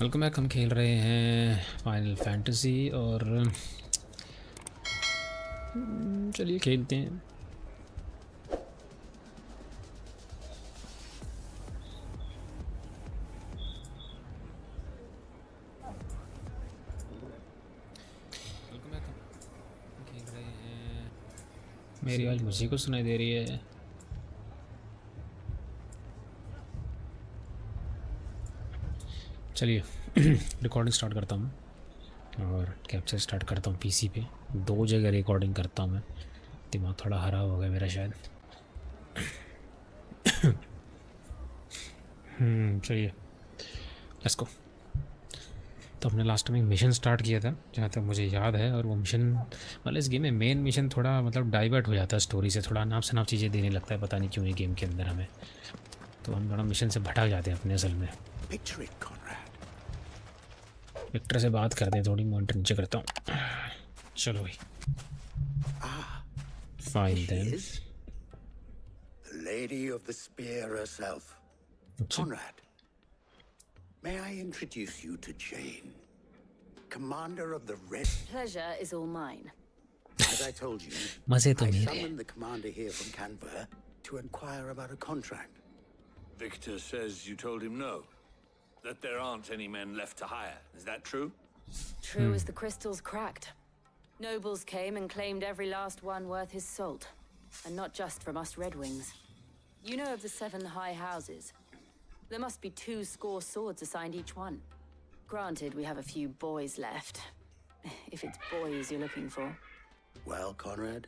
Welcome back. हम खेल रहे हैं फाइनल फैंटेसी और चलिए खेलते हैं। Welcome back. हम खेल रहे हैं। मेरी आवाज़ मुझे को सुनाई दे रही है। चलिए रिकॉर्डिंग स्टार्ट करता हूँ और कैप्चर स्टार्ट करता हूँ पीसी पे। 2 जगह रिकॉर्डिंग करता हूँ मैं। दिमाग थोड़ा हरा हो गया मेरा शायद। चलिए लेट्स गो। तो हमने लास्ट टाइम एक मिशन स्टार्ट किया था जहाँ तक मुझे याद है, और वो मिशन मतलब इस गेम में मेन मिशन थोड़ा मतलब डाइवर्ट हो जाता है स्टोरी से, थोड़ा नाप शनाप चीज़ें देने लगता है, पता नहीं क्यों ये गेम के अंदर हमें। तो हम थोड़ा मिशन से भटक जाते हैं अपने असल में। विक्टर से बात करते हैं, थोड़ी मॉनिटर नीचे करता हूँ। चलो भाई। Fine then. Lady of the Spear herself. Conrad, may I introduce you to Jane, commander of the Red... Pleasure is all mine. As I told you, I summoned the commander here from Canberra to inquire about a contract. Victor says you told him no, that there aren't any men left to hire. Is that true? True as the crystals cracked. Nobles came and claimed every last one worth his salt. And not just from us Red Wings. You know of the 7 high houses. There must be 2 swords assigned each one. Granted, we have a few boys left. If it's boys you're looking for. Well, Conrad,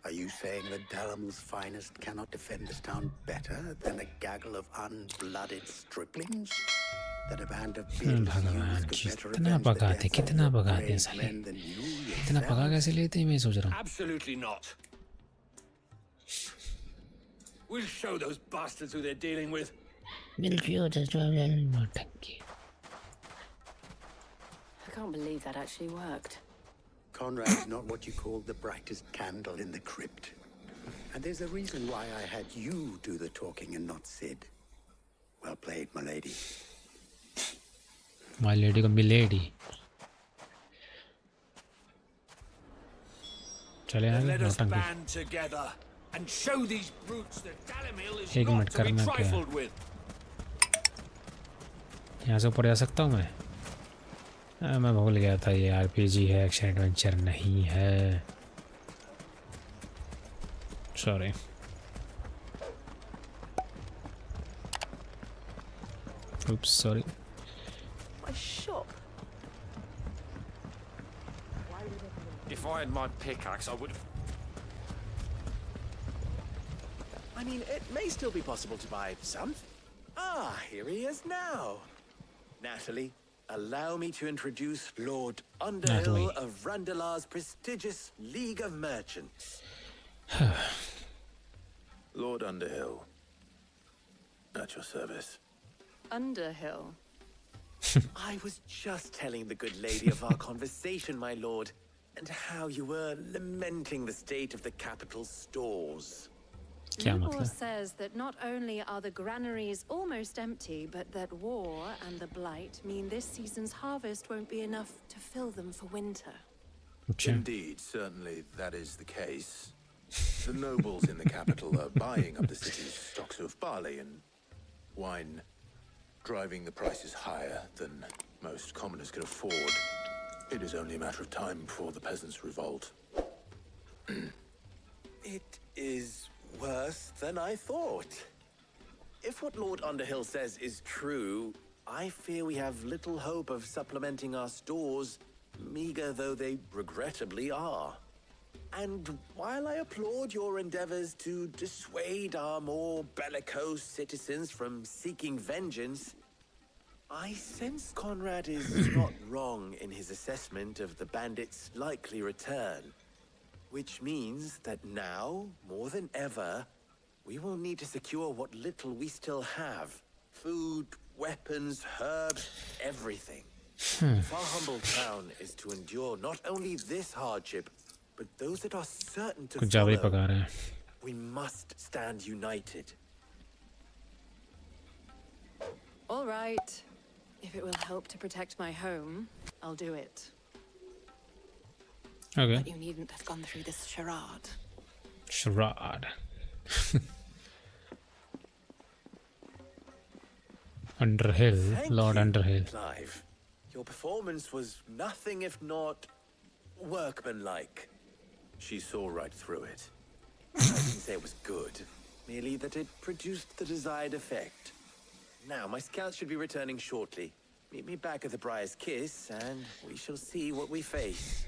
are you saying that Dalamul's finest cannot defend this town better than a gaggle of unblooded striplings? That a band of beardless youths could better avenge the deaths of brave men than you इतना पका कैसे लेते हैं मैं सोच रहा हूँ। Absolutely not. We'll show those bastards who they're dealing with. I can't believe that actually worked. Conrad's not what you call the brightest candle in the crypt. And there's a reason why I had you do the talking and not Sid. Well played, my lady. My lady को milady. चले आगे नौटंकी। And show these brutes that Dalamil is not to be trifled with. यहाँ से ऊपर जा सकता हूँ मैं? मैं भूल गया था ये आरपीजी है, एक्शन एडवेंचर नहीं है। Sorry. Oops, sorry. My shop. If I had my pickaxe, I would have. I mean, it may still be possible to buy some. Ah, here he is now. Natalie, allow me to introduce Lord Underhill of Randalar's prestigious League of Merchants. Lord Underhill, at your service. Underhill. I was just telling the good lady of our conversation, my lord, and how you were lamenting the state of the capital's stores. Newport says that not only are the granaries almost empty, but that war and the blight mean this season's harvest won't be enough to fill them for winter. Indeed, certainly that is the case. The nobles in the capital are buying up the city's stocks of barley and wine, driving the prices higher than most commoners can afford. It is only a matter of time before the peasants revolt. It is worse than I thought. If what Lord Underhill says is true, I fear we have little hope of supplementing our stores, meager though they regrettably are. And while I applaud your endeavors to dissuade our more bellicose citizens from seeking vengeance, I sense Conrad is not wrong in his assessment of the bandits' likely return. Which means that now, more than ever, we will need to secure what little we still have. Food, weapons, herbs, everything. If our humble town is to endure not only this hardship, but those that are certain to follow, we must stand united. All right. If it will help to protect my home, I'll do it. Okay. But you needn't have gone through this charade. Charade. Underhill, Lord Underhill. Clive. Your performance was nothing if not workmanlike. She saw right through it. I didn't say it was good, merely that it produced the desired effect. Now, my scouts should be returning shortly. Meet me back at the Briar's Kiss, and we shall see what we face.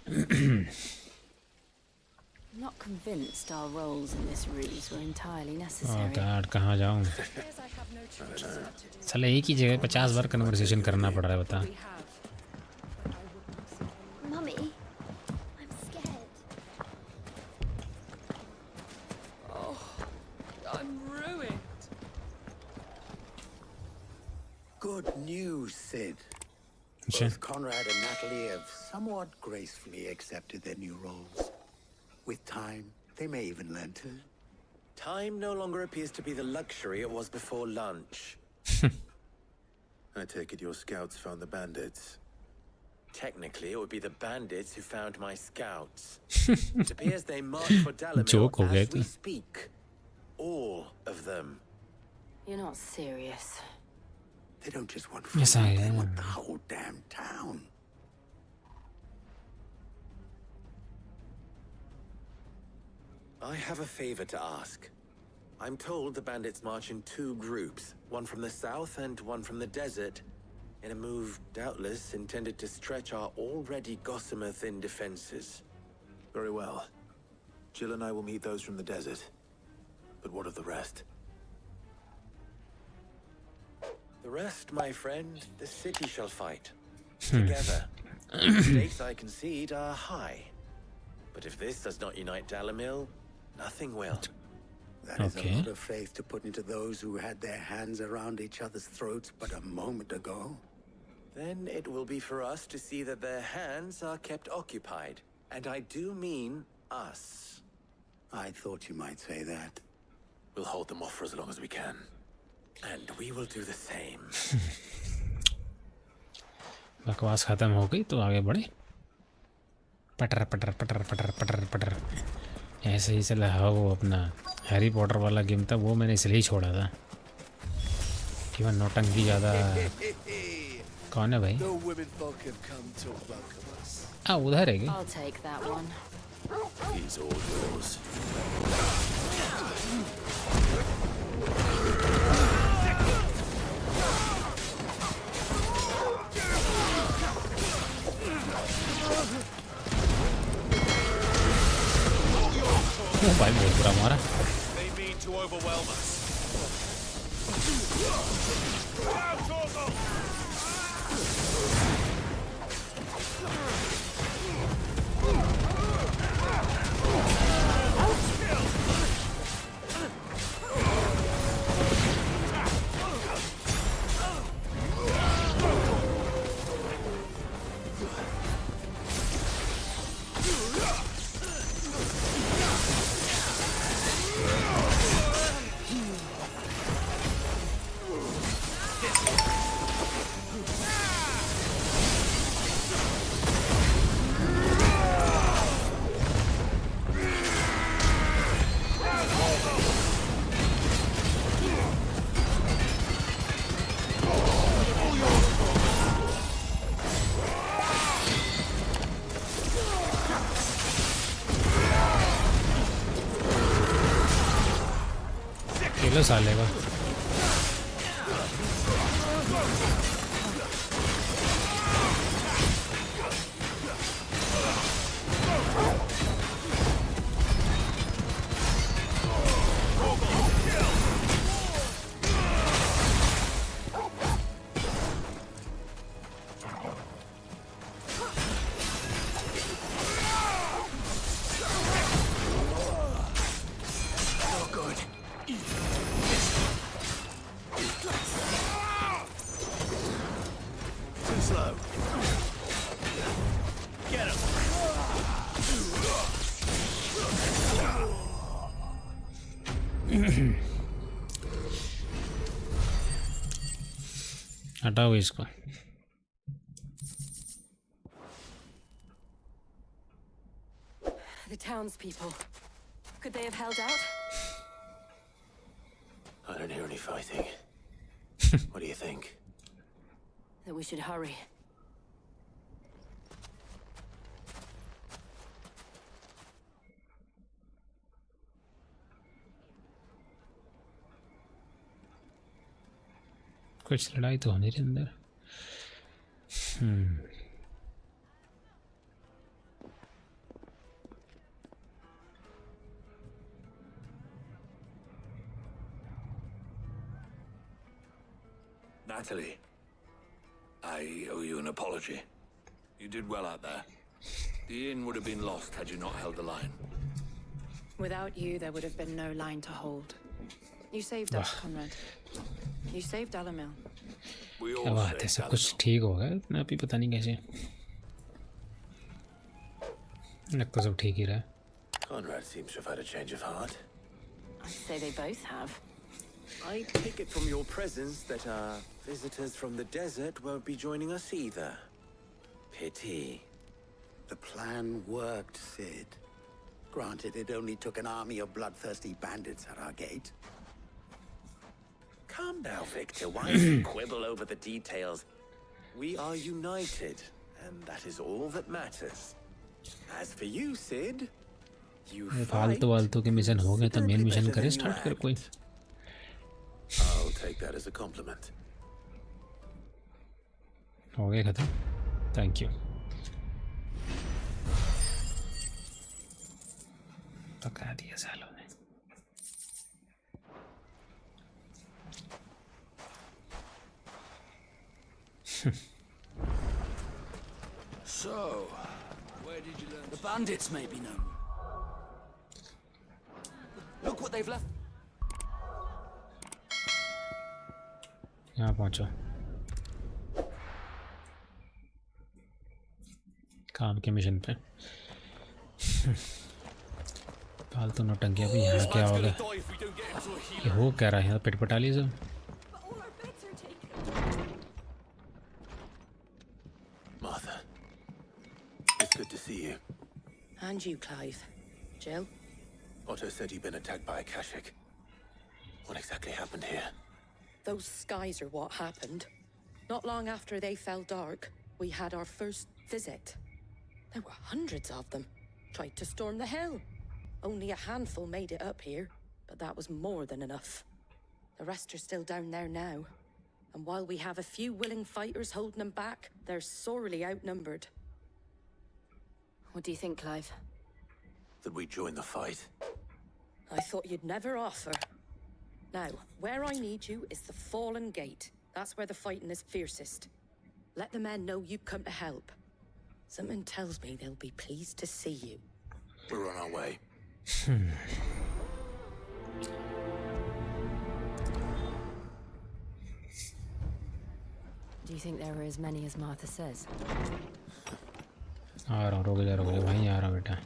I'm not convinced our roles in this ruse were entirely Oh necessary. God, कहाँ जाऊँ? साले एक ही जगह 50 बार conversation करना पड़ रहा है बता. Mummy, I'm scared. I'm ruined. Good news, Sid. अच्छा. Both Conrad and Natalie have somewhat gracefully accepted their new roles. With time, they may even learn to. Time no longer appears to be the luxury it was before lunch. I take it your scouts found the bandits. Technically, it would be the bandits who found my scouts. It appears they march for Joke हो Dalamil गया as we तो. speak. All of them. You're not serious. They don't just want food, Yes, I they am. want the whole damn town. I have a favor to ask. I'm told the bandits march in two groups, one from the south and one from the desert, in a move doubtless intended to stretch our already gossamer-thin defenses. Very well. Jill and I will meet those from the desert. But what of the rest? The rest, my friend, the city shall fight. Together. The stakes, I concede, are high. But if this does not unite Dalamil, nothing will. That is Okay. a lot of faith to put into those who had their hands around each other's throats but a moment ago. Then it will be for us to see that their hands are kept occupied. And I do mean us. I thought you might say that. We'll hold them off for as long as we can. And we will do the same. बकवास खत्म हो गई तो आगे बढ़े. पटर पटर पटर पटर पटर पटर. ऐसे ही चला हाँ वो अपना हैरी पॉटर वाला गेम था वो मैंने इसलिए ही छोड़ा था. कि वह नौटंकी ज़्यादा. कौन है भाई? The women folk have come to welcome us. हाँ उधर है क्या? I'll take that one. He's all yours. ओ भाई बहुत बुरा मारा. They mean to overwhelm us. Kilo साले का. Too slow. Get him. हटाओ इसको। The townspeople. Could they have held out? I don't hear any fighting. What do you think? That we should hurry. कुछ लड़ाई तो होनी रही अंदर। Natalie, I owe you an apology. You did well out there. The inn would have been lost had you not held the line. Without you, there would have been no line to hold. You saved us, Conrad. You saved Alamil. We क्या all बात है, saved सब कुछ ठीक होगा इतना अभी पता नहीं कैसे। लगता तो सब ठीक ही रहा। Conrad seems to have had a change of heart. I'd say they both have. I take it from your presence that our visitors from the desert won't be joining us either. Pity. The plan worked, Sid. Granted, it only took an army of bloodthirsty bandits at our gate. Calm now, Victor. Why you quibble over the details? We are united, and that is all that matters. As for you, Sid, you fight फालतू के mission हो गए तो main mission करे start कर कोई। I'll take that as a compliment. हो गए खत्म। Thank you. पका दिया सालों ने। So, where did you learn? The bandits may be known. Look what they've left. यहाँ पहुँचो। काम के मिशन पे। फालतू नौटंकियाँ भी यहाँ क्या होगा? ये हो क्या रहा है? यहाँ पिटपटाली सब। Martha, it's good to see you. And you, Clive. Jill? Otto said you'd been attacked by a Kashik. What exactly happened here? Those skies are what happened. Not long after they fell dark, we had our first visit. There were hundreds of them. Tried to storm the hill. Only a handful made it up here, but that was more than enough. The rest are still down there now. And while we have a few willing fighters holding them back, they're sorely outnumbered. What do you think, Clive? That we join the fight? I thought you'd never offer. Now, where I need you is the Fallen Gate. That's where the fighting is fiercest. Let the men know you've come to help. Something tells me they'll be pleased to see you. We're on our way. Do you think there were as many as Martha says? आ रहा हूँ, रुक जा वहीं आ रहा हूँ बेटा।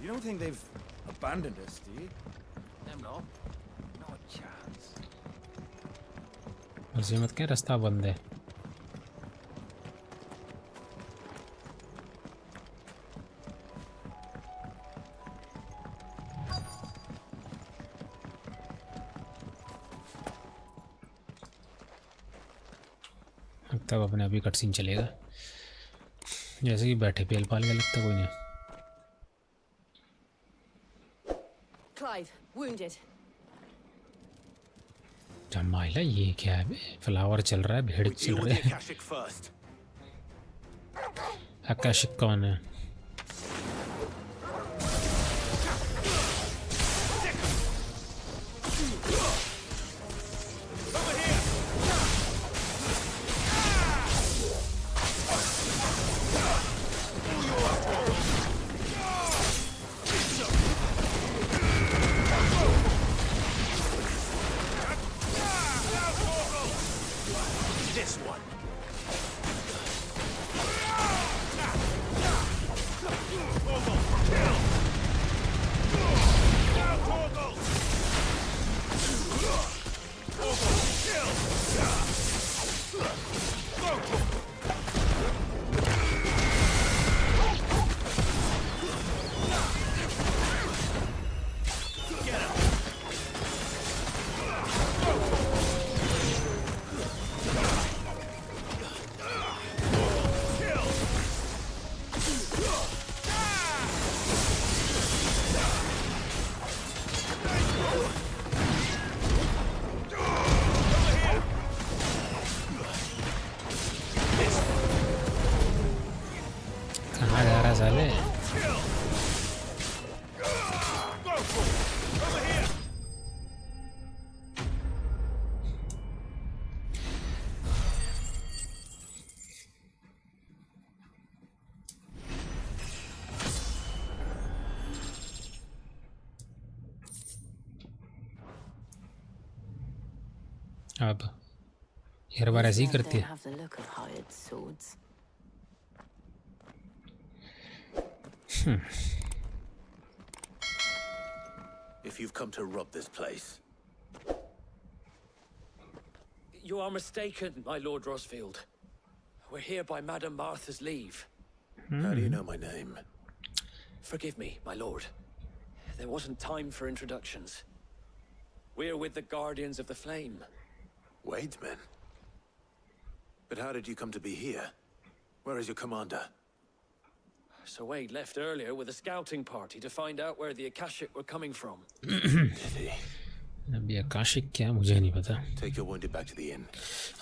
You don't think they've abandoned us, do you? Them not. Not a chance. मर्जी मत क्या, रास्ता बंद है। तब अपने अभी कट सीन चलेगा, जैसे कि बैठे पेल पाल के लगता कोई नहीं। Clive, wounded. जमाइला ये क्या है? फ्लावर चल रहा है, भेड़ चल रहे हैं। आकाशिक कौन है? कहाँ जा रहा साले? अब हर बार ऐसे ही करती है. Have the look of hired swords. If you've come to rob this place, You are mistaken, my Lord Rosfield. We're here by Madame Martha's leave. how do you know my name? Forgive me, my lord. There wasn't time for introductions. We're with the Guardians of the Flame. Wade's men? But how did you come to be here? Where is your commander? Sir Wade left earlier with a scouting party to find out where the Akashic were coming from. Did he? अभी Akashic क्या मुझे नहीं पता. Take your wounded back to the inn.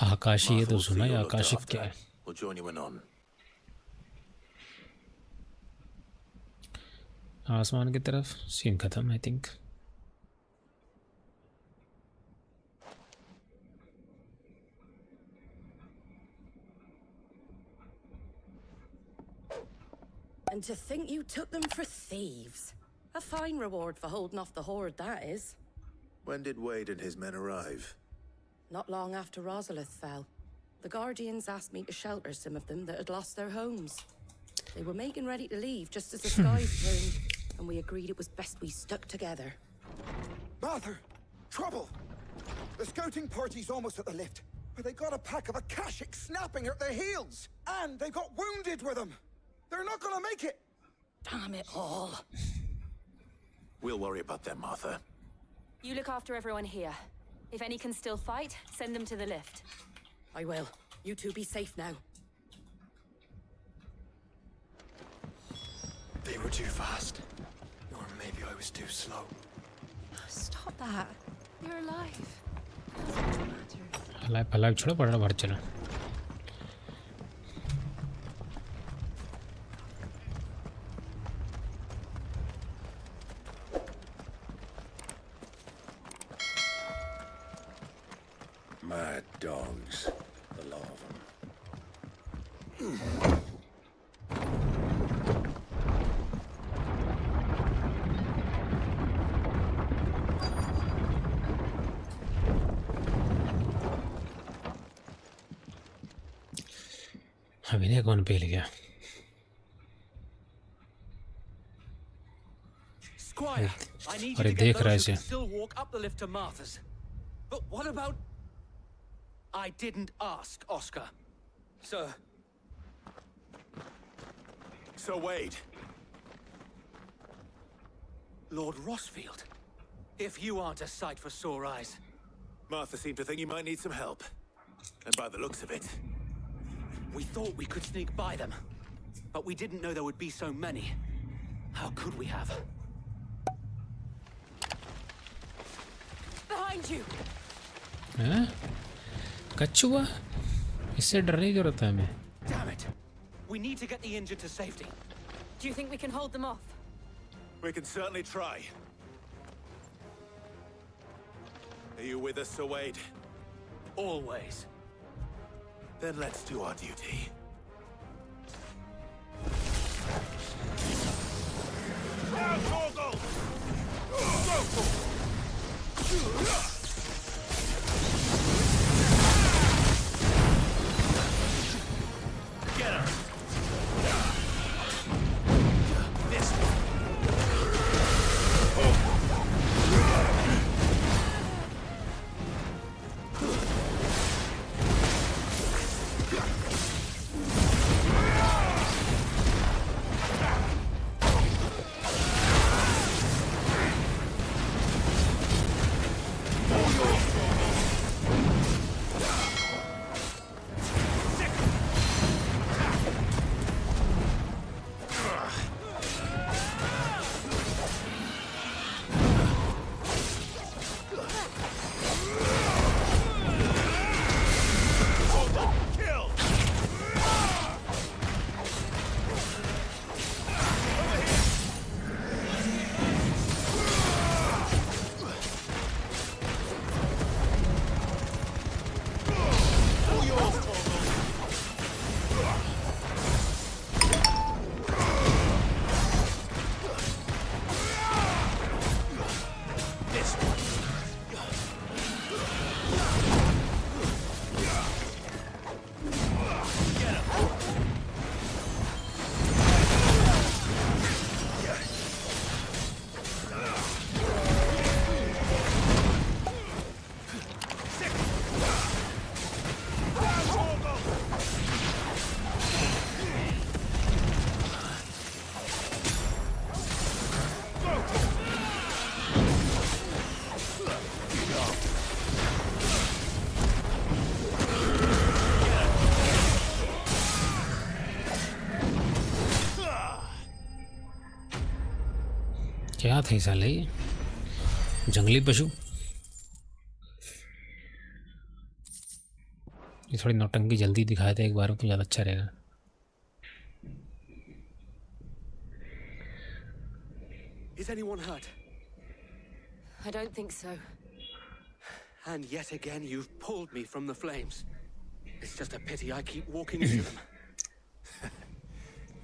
आकाशी ये तो Martha will see सुना है, you're looked Akashic after. क्या है? We'll join you anon. आसमान की तरफ सीन खत्म. I think And to think you took them for thieves. A fine reward for holding off the horde, that is. When did Wade and his men arrive? Not long after Rosalith fell, the Guardians asked me to shelter some of them that had lost their homes. They were making ready to leave just as the skies turned, and we agreed it was best we stuck together. Martha! Trouble! The scouting party's almost at the lift, but they got a pack of Akashic snapping at their heels! And they got wounded with them! They're not gonna make it! Damn it all. We'll worry about them, Martha. You look after everyone here. If any can still fight, send them to the lift. I will. You two be safe now. They were too fast. Or maybe I was too slow. Stop that. You're alive. Life छोड़ो, पढ़ना भर चला. Mad dogs. The lot of them. अभी नहीं कौन पेल गया. Squire, I need you अरे to देख get रहा है those who इसे. can still walk up the lift to Martha's. But what about... I didn't ask, Oscar. Sir. So Wade, Lord Rosfield. If you aren't a sight for sore eyes. Martha seemed to think you might need some help. And by the looks of it, We thought we could sneak by them. But we didn't know there would be so many. How could we have? Behind you! हैं? कछुआ? इससे डरने की जरूरत है हमें. Damn it. We need to get the injured to safety. Do you think we can hold them off? we can certainly try. Are you with us, Sir Wade? Always. Then let's do our duty. Get her. This क्या थे साले ये जंगली पशु। ये थोड़ी नौटंकी जल्दी दिखाए थे एक बार तो ज़्यादा अच्छा रहेगा। Is anyone hurt? I don't think so. And yet again, you've pulled me from the flames. It's just a pity I keep walking into them.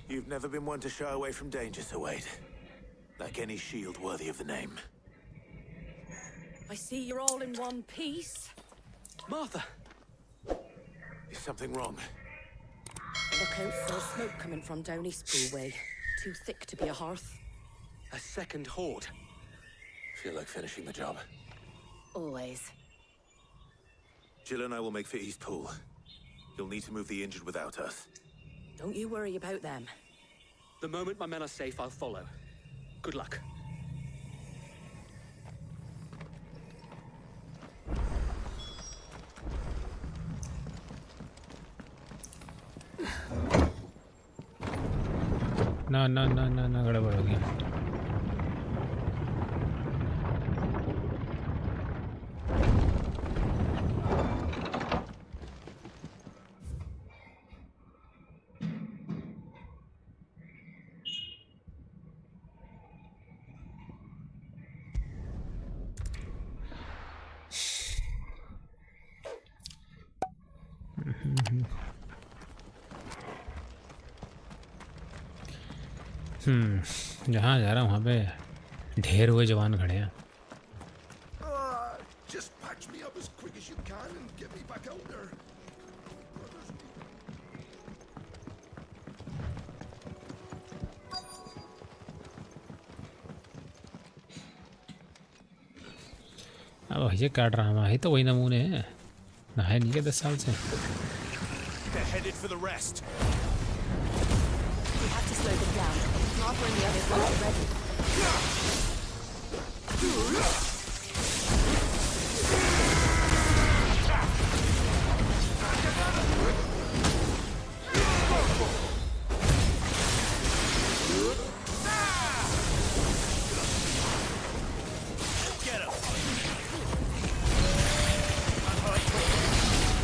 You've never been one to shy away from danger, Sir Wade. Like any shield worthy of the name. I see you're all in one piece. Martha! Is something wrong? Look out for smoke coming from down Eastpool way. Too thick to be a hearth. A second horde. Feel like finishing the job. Always. Jill and I will make for Eastpool. You'll need to move the injured without us. Don't you worry about them. The moment my men are safe, I'll follow. Good luck. ना गड़बड़ हो गया। जहाँ जा रहा हूँ वहाँ पे ढेर हुए जवान खड़े हैं। Just patch me up as quick as you can and get me back out there. अब ये क्या ड्रामा है, तो वही नमूने हैं, नहाए नहीं के 10 साल से। They're headed for the rest. We have to slow them down. Martha and the others weren't ready. Get him.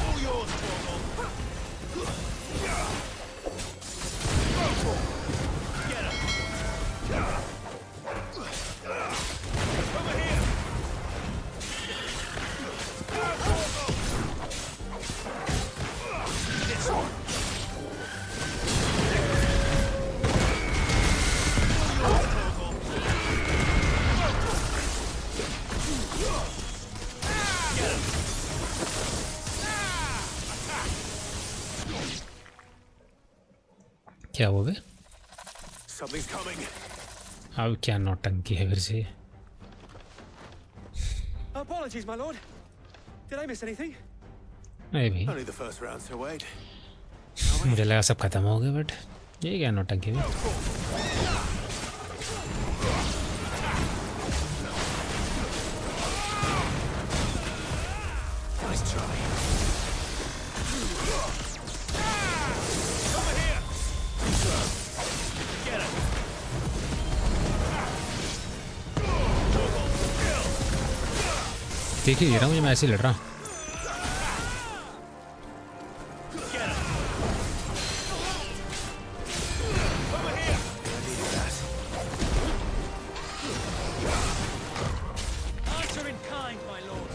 All yours, Torval. Get him. Over here. This one. क्या वो बे? Something's coming. अब क्या नौटंकी है फिर से? Apologies, my lord. Did I miss anything? नहीं भाई, Only the first round, Sir Wade. मुझे लगा सब खत्म हो गया, बट ये क्या नौटंकी है? Nice try. Over here. Get him. देख ही नहीं रहा हूँ, मैं ऐसे ही लड़ रहा हूँ। Get him. Over here. I needed that. Answer in kind, my lord.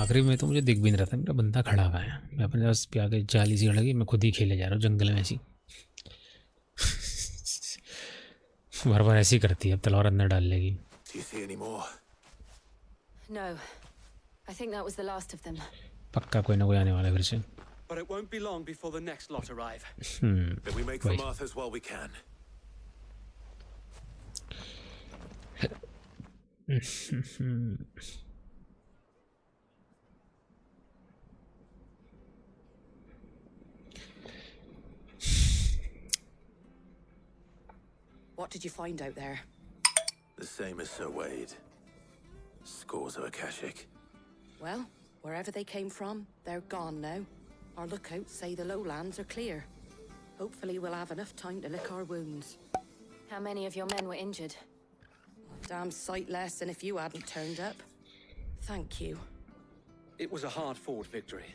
आखिरी में तो मुझे दिख भी नहीं रहा था, मेरा बंदा खड़ा हुआ है, मैं अपने पास पे आके जाली सी लगी, मैं खुद ही खेले जा रहा हूँ जंगल में ऐसी। बार बार ऐसी करती है, अब तलवार अंदर डाल लेगी. Do you see any more? No. I think that was the last of them. पक्का कोई ना कोई आने वाला है फिर से. But it won't be long before the next lot arrive. Then we make for Wait. Martha's while we can. What did you find out there? The same as Sir Wade. Scores of Akashic. Well, wherever they came from, they're gone now. Our lookouts say the lowlands are clear. Hopefully we'll have enough time to lick our wounds. How many of your men were injured? Damn sight less than if you hadn't turned up. Thank you. It was a hard-fought victory.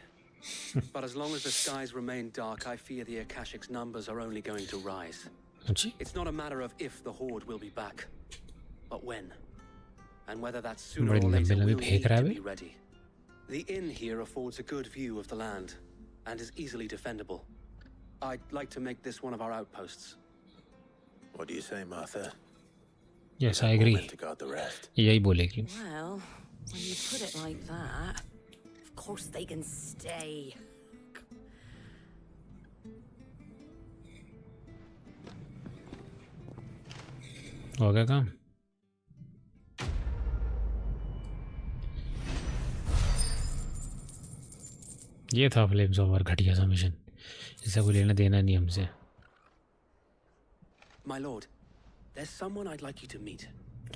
But as long as the skies remain dark, I fear the Akashic's numbers are only going to rise. अच्छा. It's not a matter of if the Horde will be back, but when. And whether that's sooner or बड़ी later, लंबी we'll फेंक need रहा to है be ready. The inn here affords a good view of the land, and is easily defendable. I'd like to make this one of our outposts. What do you say, Martha? Yes, I More agree. men to guard the rest. यही बोलेगी. Well, when you put it like that, of course they can stay. हो गया काम. ये था flames of war घटिया सा mission. इससे कोई लेना देना नहीं हमसे. My lord, there's someone I'd like you to meet.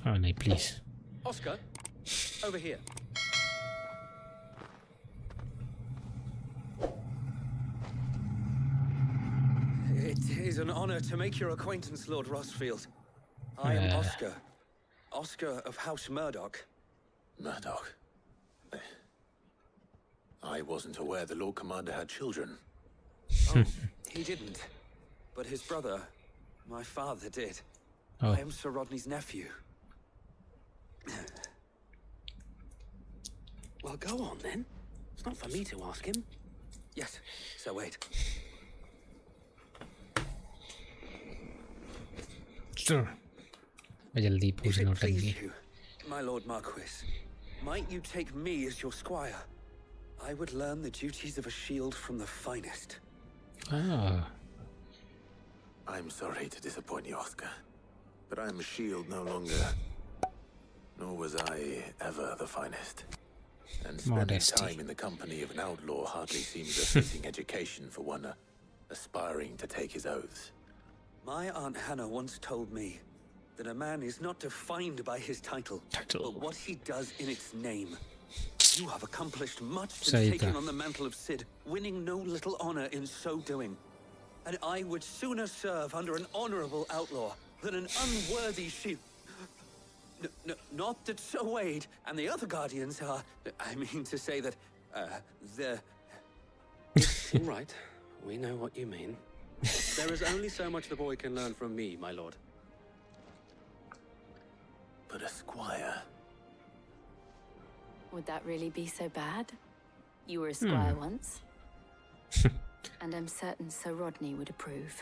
हाँ नहीं please. Oscar, over here. It is an honor to make your acquaintance, Lord Rosfield. I am Oscar. Oscar of House Murdoch. Murdoch. I wasn't aware the Lord Commander had children. Oh, he didn't. But his brother, my father, did. Oh. I am Sir Rodney's nephew. Well, go on then. It's not for me to ask him. Yes, Sir Wade. Sure. मैं जल्दी If पूछना it please उठेंगी. you, my Lord Marquis, might you take me as your squire? I would learn the duties of a shield from the finest. Ah. I'm sorry to disappoint you, Oscar, but I am a shield no longer. Nor was I ever the finest. And spending Modesty. time in the company of an outlaw hardly seems a fitting education for one aspiring to take his oaths. My Aunt Hannah once told me that a man is not defined by his title, but what he does in its name. You have accomplished much since taking on the mantle of Cid, winning no little honor in so doing. And I would sooner serve under an honorable outlaw than an unworthy shield. Not that Sir Wade and the other guardians are... I mean to say that, they're... All right, we know what you mean. There is only so much the boy can learn from me, my lord. But a squire... Would that really be so bad? You were a squire once. And I'm certain Sir Rodney would approve.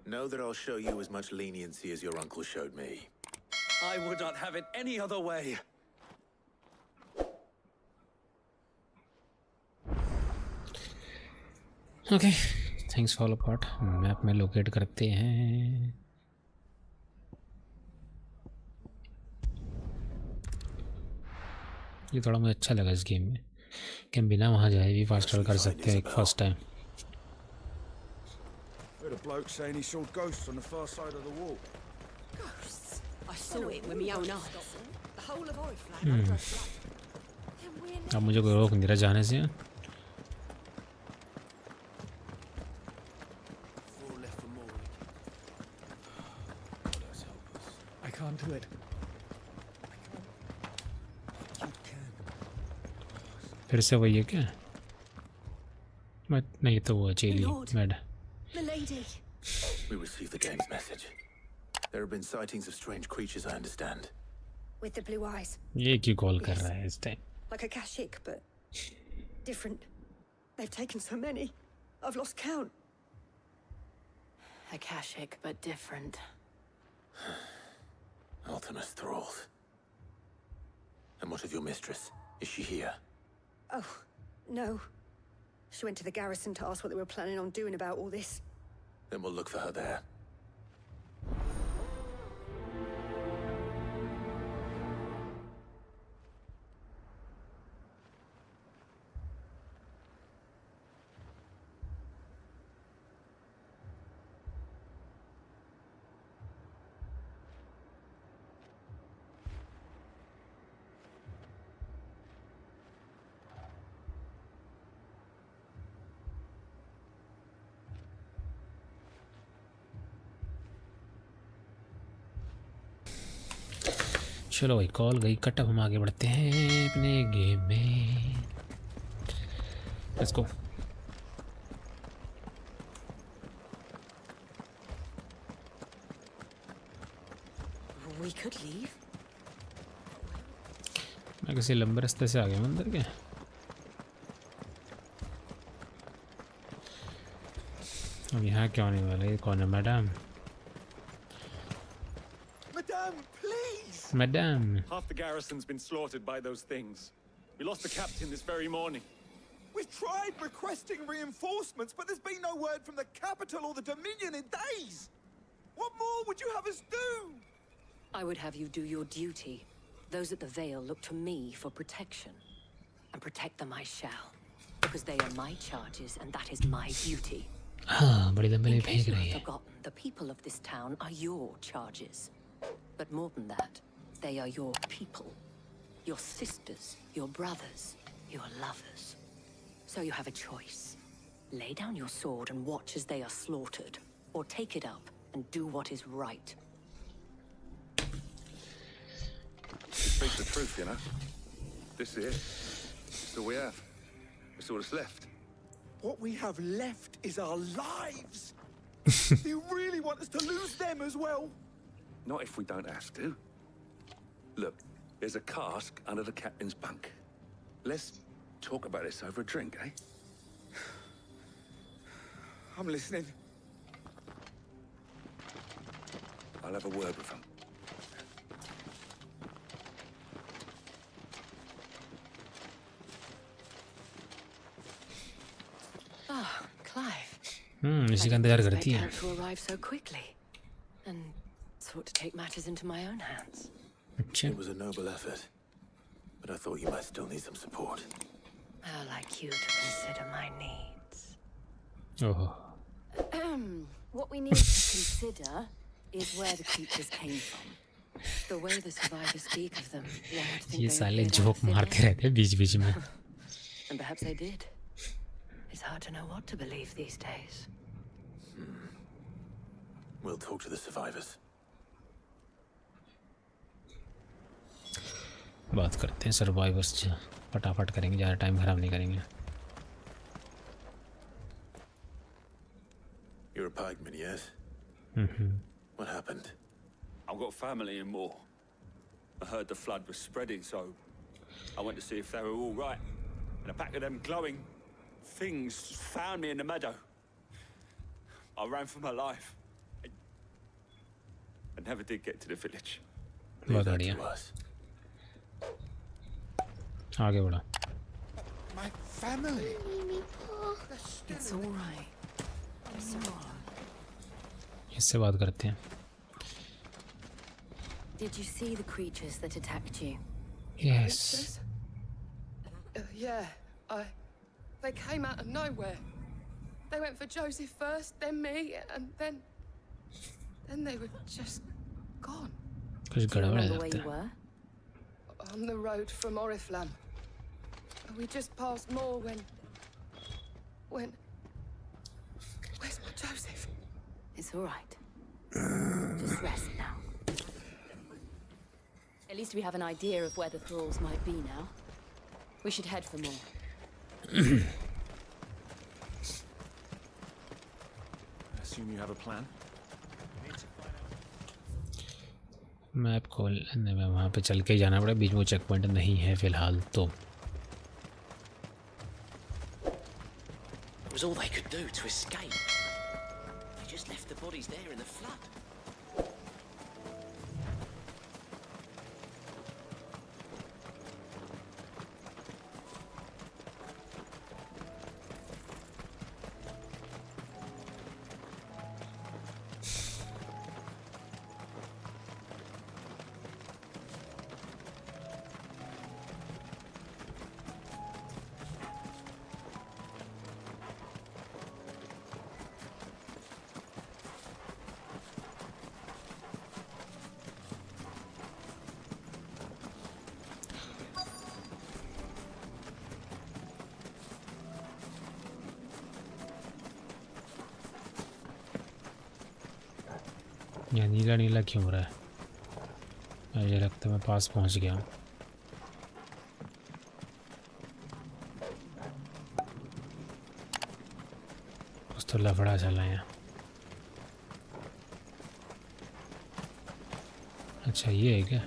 Know that I'll show you as much leniency as your uncle showed me. I would not have it any other way. Okay, things fall apart. Map में locate करते हैं. ये थोड़ा मुझे अच्छा लगा इस game में कि हम बिना वहाँ जाए भी फास्ट ट्रैवल कर सकते हैं एक first time. Heard a bloke saying he saw ghosts on the far side of the wall. Ghosts? I saw it with my own eyes. The whole of Oriflamme under a flood. अब मुझे कोई रोक नहीं रहा जाने से. I can't do it. फिर से वही है क्या? मत नहीं तो वो चेली mad. Milady. We received the game's message. There have been sightings of strange creatures, I understand. With the blue eyes. ये क्यों कॉल कर रहा है इस time? Like a Akashic, but different. They've taken so many. I've lost count. Akashic, but different. Ultimus thralls. And what of your mistress? Is she here? Oh, no. She went to the garrison to ask what they were planning on doing about all this. Then we'll look for her there. चलो भाई call गई cut. अब हम आगे बढ़ते हैं अपने game में। Let's go. We could leave. मैं किसी लंबे रास्ते से आ गया हूँ अंदर के। अब यहाँ क्या होने वाला है? कौन है? Madam. Madame. Half the garrison's been slaughtered by those things. We lost the captain this very morning. We've tried requesting reinforcements, but there's been no word from the capital or the Dominion in days. What more would you have us do? I would have you do your duty. Those at the Vale look to me for protection. And protect them I shall. Because they are my charges, and that is my duty. In case you have forgotten, the people of this town are your charges. But more than that, they are your people. Your sisters, your brothers, your lovers. So you have a choice. Lay down your sword and watch as they are slaughtered. Or take it up and do what is right. You speak the truth, you know. This is it. It's all we have. It's all that's left. What we have left is our lives. Do you really want us to lose them as well? Not if we don't have to. Look, there's a cask under the captain's bunk. Let's talk about this over a drink, eh? I'm listening. I'll have a word with him. Ah, Clive. इसी का इंतजार करती है। To arrive so quickly, and sought to take matters into my own hands. It was a noble effort, but I thought you might still need some support. How like you to consider my needs. Oh. What we need to consider is where the creatures came from. The way the survivors speak of them, one would think ये they साले appeared out joke of thin मारते air. रहते हैं बीच-बीच में। And perhaps they did. It's hard to know what to believe these days. We'll talk to the survivors. बात करते हैं सर्वाइवर्स से। फटाफट करेंगे, ज़्यादा टाइम खराब नहीं करेंगे। You're a pikeman, yes? What happened? I've got family in Moor. I heard the flood was spreading, so I went to see if they were all right. And a pack of them glowing things found me in the meadow. I ran for my life. I never did get to the village. बहुत बढ़िया। आगे बढ़ो। My family. It's all right. It's all right. इससे बात करते हैं। Did you see the creatures that attacked you? Yes. Yeah, they came out of nowhere. They went for Joseph first, then me, and then they were just gone. कुछ गड़बड़ है Remember where लगता you है। were? On the road from Oriflamme. We just passed Moor when... Where's my Joseph? It's all right. Just rest now. At least we have an idea of where the thralls might be now. We should head for more. I assume you have a plan? Map खोलने में वहाँ पे चल के ही जाना पड़ेगा। बीच में check point नहीं है फ़िलहाल तो। was all they could do to escape. They just left the bodies there in the flood. यहाँ नीला नीला क्यों हो रहा है? मुझे लगता है मैं पास पहुँच गया हूँ। कुछ तो लफड़ा चला है यहाँ। अच्छा ये है क्या?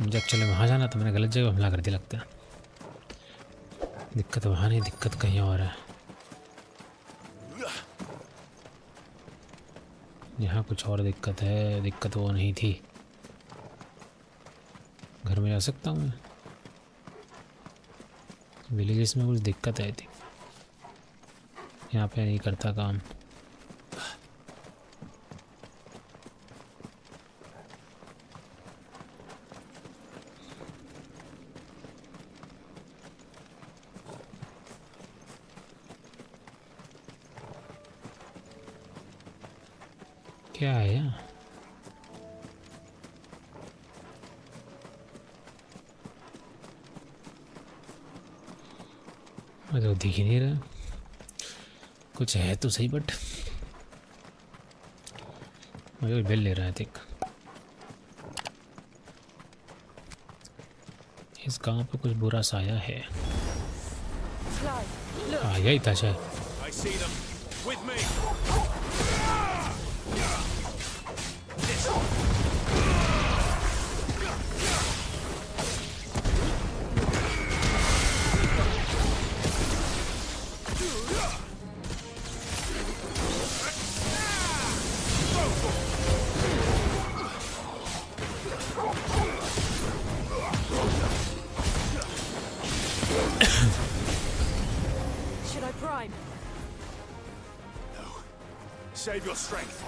मुझे एक्चुअली वहाँ जाना था, मैंने गलत जगह हमला कर दिया लगता है। दिक्कत वहाँ नहीं, दिक्कत कहीं और है। यहाँ कुछ और दिक्कत है, दिक्कत वो नहीं थी। घर में जा सकता हूँ मैं? विलेजेस में कुछ दिक्कत है थी, यहाँ पे नहीं करता काम। क्या है यहाँ? मुझे तो दिख ही नहीं रहा। कुछ है तो सही, बट मुझे बिल ले रहा है। देख इस गांव पे कुछ बुरा साया है। हाँ यही था शायद। Save your strength.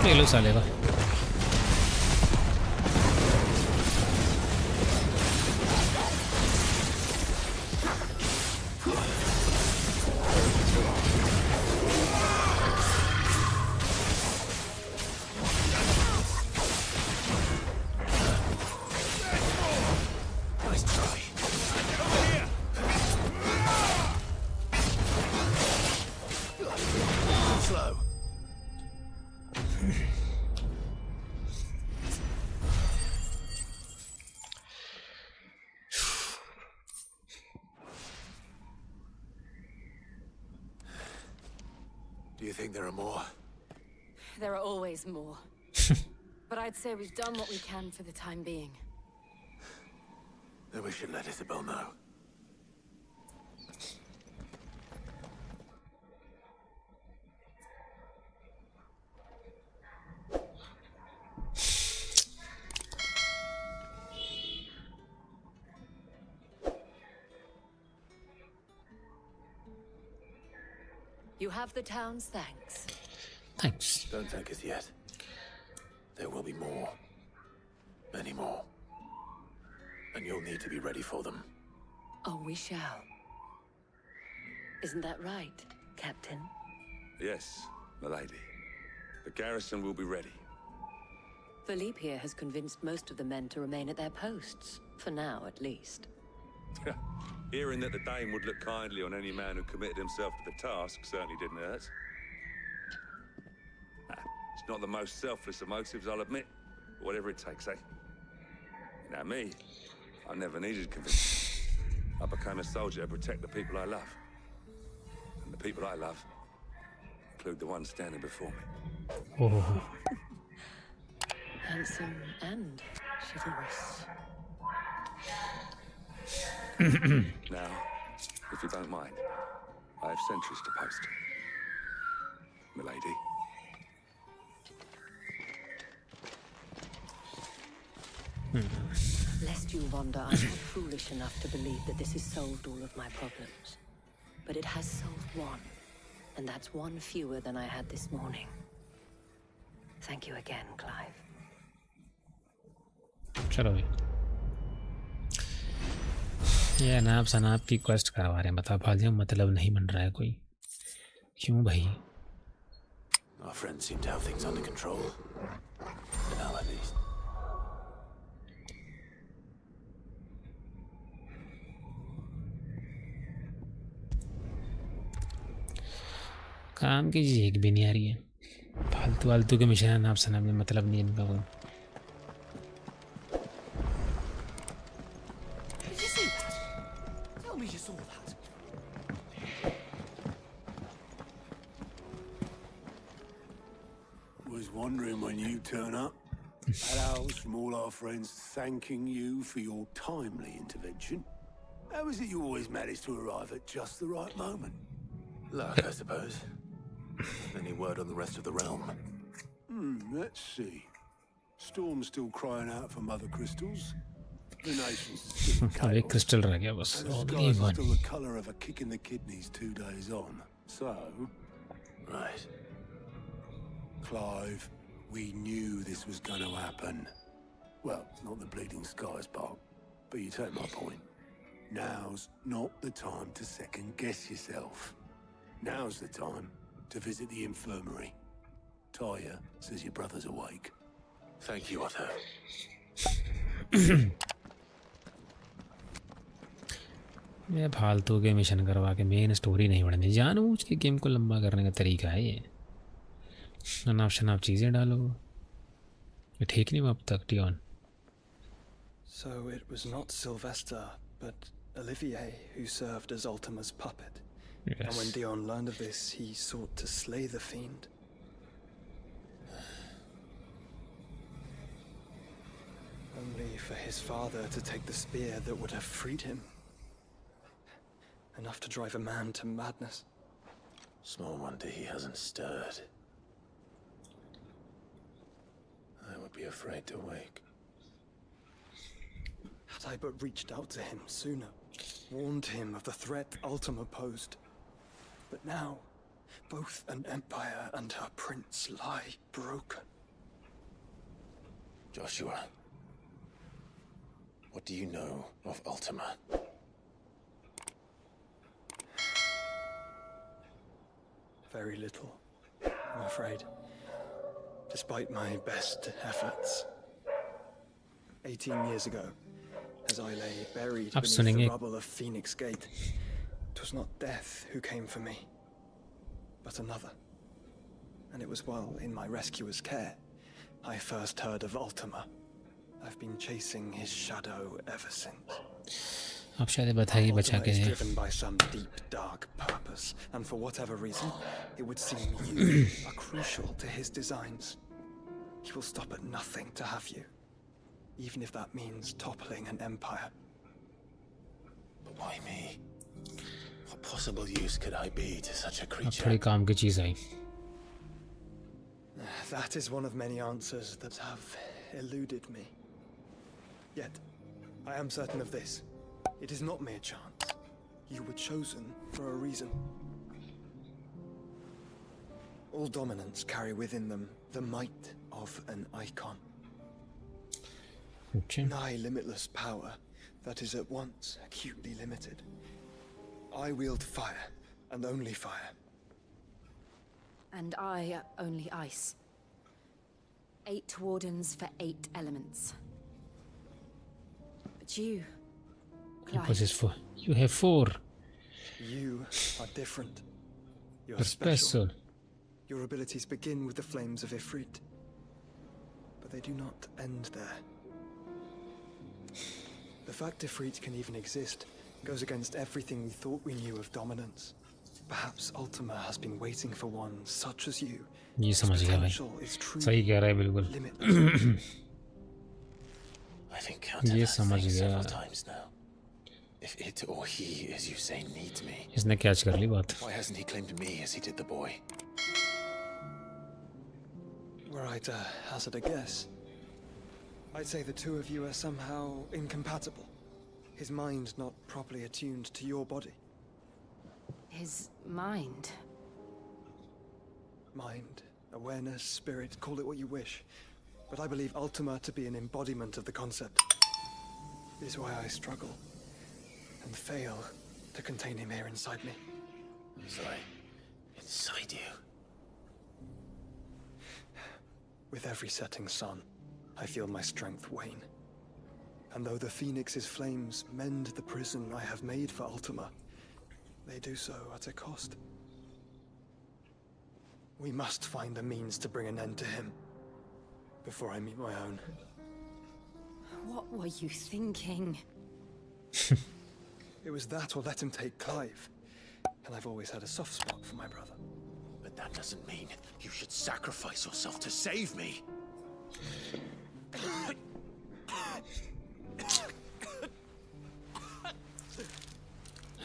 ले लो साले का। Do you think there are more? There are always more. But I'd say we've done what we can for the time being. Then we should let Isabel know. You have the town's thanks. Thanks. Don't thank us yet. There will be more. Many more. And you'll need to be ready for them. Oh, we shall. Isn't that right, Captain? Yes, milady. The garrison will be ready. Philippe here has convinced most of the men to remain at their posts. For now, at least. Hearing that the Dane would look kindly on any man who committed himself to the task certainly didn't hurt. It's not the most selfless of motives, I'll admit. But whatever it takes, eh? Now me, I never needed convincing. I became a soldier to protect the people I love. And the people I love include the ones standing before me. Oh. Handsome and chivalrous. Now, if you don't mind, I have sentries to post. Milady. Lest you wonder, I'm not foolish enough to believe that this has solved all of my problems. But it has solved one, and that's one fewer than I had this morning. Thank you again, Clive. चलो भाई ये अनाप शनाप की quest करवा रहे हैं, बता फाजिया मतलब नहीं बन रहा है कोई, क्यों भाई? Our friends seem to have things under control. For now, at least. काम की चीज एक भी नहीं आ रही है, फालतू फालतू के मिशन अनाप शनाप में मतलब नहीं इनका कोई। Was wondering when you turn up. Had owls from all our friends thanking you for your timely intervention. How is it you always manage to arrive at just the right moment? Luck, I suppose. Any word on the rest of the realm? Let's see. Storm's still crying out for mother crystals. The nation's still in अब एक chaos. Crystal रह गया बस। And the Only skies are one. still the colour of a kick in the kidneys 2 days on. So, Right. Clive, we knew this was going to happen. Well, not the bleeding skies part, but you take my point. Now's not the time to second guess yourself. Now's the time to visit the infirmary. Taya says your brother's awake. Thank you, Otto. ये फालतू के mission करवा के main story नहीं बढ़नी, जानबूझ के game को लंबा करने का तरीका है ये। अनाप शनाप चीज़ें डालो, ये ठीक नहीं हुआ अब तक टियोन। So it was not Sylvester, but Olivier who served as Ultima's puppet. Yes. And when Dion learned of this, he sought to slay the fiend. Only for his father to take the spear that would have freed him. Enough to drive a man to madness. Small wonder he hasn't stirred. I would be afraid to wake. Had I but reached out to him sooner, warned him of the threat Ultima posed. But now, both an empire and her prince lie broken. Joshua, what do you know of Ultima? Very little, I'm afraid. Despite my best efforts. 18 years ago, as I lay buried beneath the rubble of Phoenix Gate, it was not death who came for me, but another. And it was while in my rescuer's care, I first heard of Ultima. I've been chasing his shadow ever since. Ultima is driven by some deep, dark purpose, and for whatever reason, it would seem you are crucial to his designs. He will stop at nothing to have you, even if that means toppling an empire. But why me? What possible use could I be to such a creature? थोड़ी काम की चीज आई. That is one of many answers that have eluded me. Yet, I am certain of this. It is not mere chance. You were chosen for a reason. All dominants carry within them the might of an Eikon. Nigh limitless power that is at once acutely limited. I wield fire, and only fire. And I only ice. 8 wardens for 8 elements. But you, Clive, you have 4. You are different. You're special. Your abilities begin with the flames of Ifrit, but they do not end there. The fact Ifrit can even exist goes against everything we thought we knew of dominance. Perhaps Ultima has been waiting for one such as you. ये समझ गया भाई. सही कह रहा है बिल्कुल. I think counted that thing several times now. If it or he, as you say, needs me, इसने कैच कर ली बात. why hasn't he claimed me as he did the boy? Were I to hazard a guess, I'd say the two of you are somehow incompatible. His mind not properly attuned to your body. His mind. Mind, awareness, spirit, call it what you wish. But I believe Ultima to be an embodiment of the concept. It is why I struggle and fail to contain him here inside me. Sorry, inside you? With every setting sun, I feel my strength wane. And though the Phoenix's flames mend the prison I have made for Ultima, they do so at a cost. We must find a means to bring an end to him before I meet my own. What were you thinking? It was that or let him take Clive. And I've always had a soft spot for my brother. But that doesn't mean you should sacrifice yourself to save me.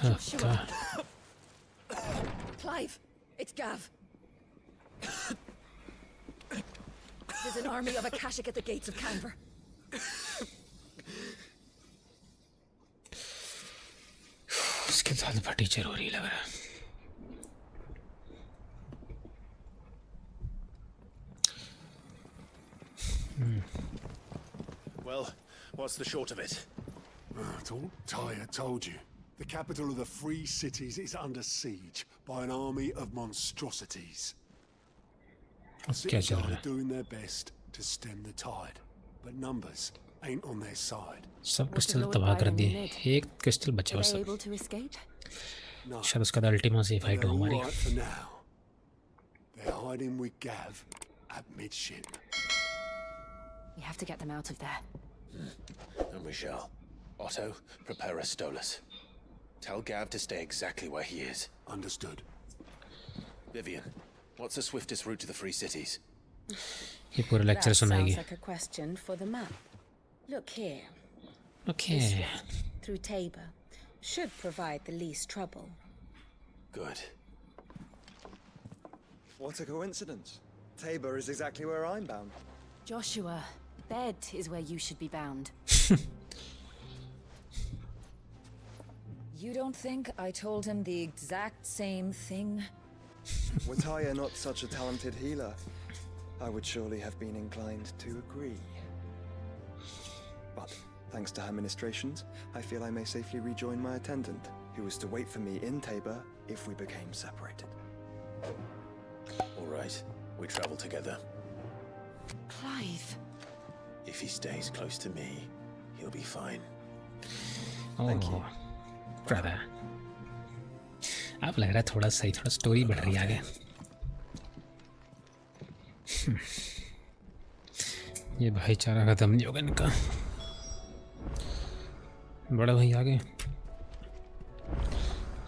Joshua. Clive, it's Gav. There's an army of Akashic at the gates of Canver. इसके साथ फटीचर हो रही लग रहा है. Well, what's the short of it? Tyre told you. The capital of the Free Cities is under siege by an army of monstrosities. The cities are doing their best to stem the tide, but numbers ain't on their side. सब crystal तबाह कर दिए. एक crystal बचा बस. शायद उसका Ultima से फाइट हो हमारी. For now, they're hiding with Gav at midship. We have to get them out of there. And we shall. Otto, prepare a Stolas. Tell Gav to stay exactly where he is. Understood. Vivian, what's the swiftest route to the Free Cities? ये पूरा lecture सुनाएगी. Sounds like a question for the map. Look here. Okay. Through Tabor. Should provide the least trouble. Good. What a coincidence. Tabor is exactly where I'm bound. Joshua, bed is where you should be bound. You don't think I told him the exact same thing? Were Tyre not such a talented healer, I would surely have been inclined to agree. Thanks to her ministrations, I feel I may safely rejoin my attendant, who was to wait for me in Tabor if we became separated. All right, we travel together. Clive. If he stays close to me, he'll be fine. Thank you, brother. अब लग रहा है थोड़ा सही, थोड़ा story बढ़ रही है आगे. ये भाईचारा खत्म नहीं होगा इनका. बड़ा भाई आगे.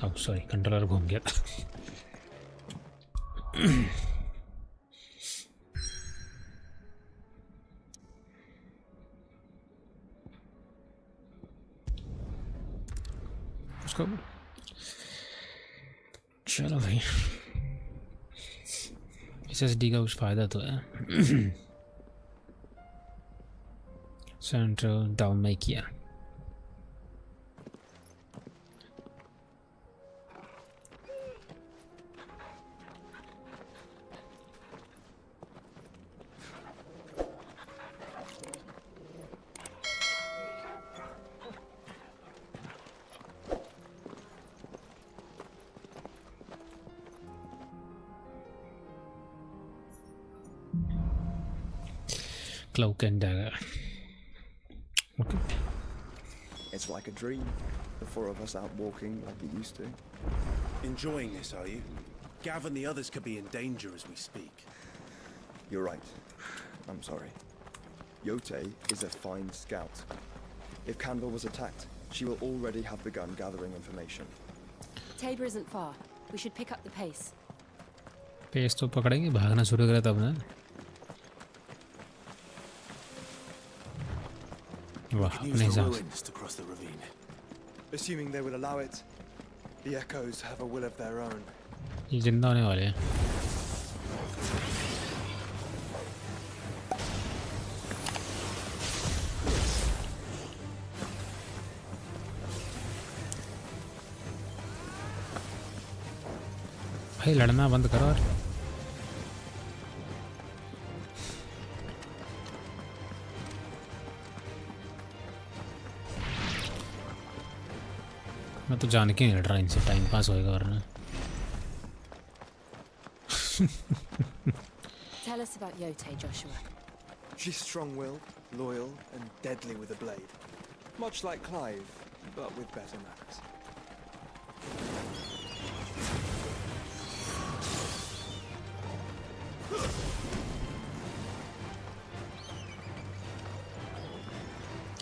अब सॉरी कंट्रोलर घूम गया था. उसको चलो भाई. SSD का कुछ फ़ायदा तो है. सेंट्रल डाउन नहीं किया. Cloak and dagger. Okay. It's like a dream. The four of us out walking like we used to. Enjoying this, are you? Gav and the others could be in danger as we speak. You're right. I'm sorry. Yote is a fine scout. If Canva was attacked, she will already have begun gathering information. Tabor isn't far. We should pick up the pace. Pace तो पकड़ेंगे, भागना शुरू करें तब ना. वाह, नहीं समझ. Assuming they will allow it, the Echoes have a will of their own. ये जिंदा होने वाले हैं. भाई लड़ना बंद करो यार. मैं तो जान के नहीं लड़ रहा इनसे, टाइम पास होएगा वरना. Tell us about Yote, Joshua. She's strong-willed, loyal, and deadly with a blade. Much like Clive, but with better manners.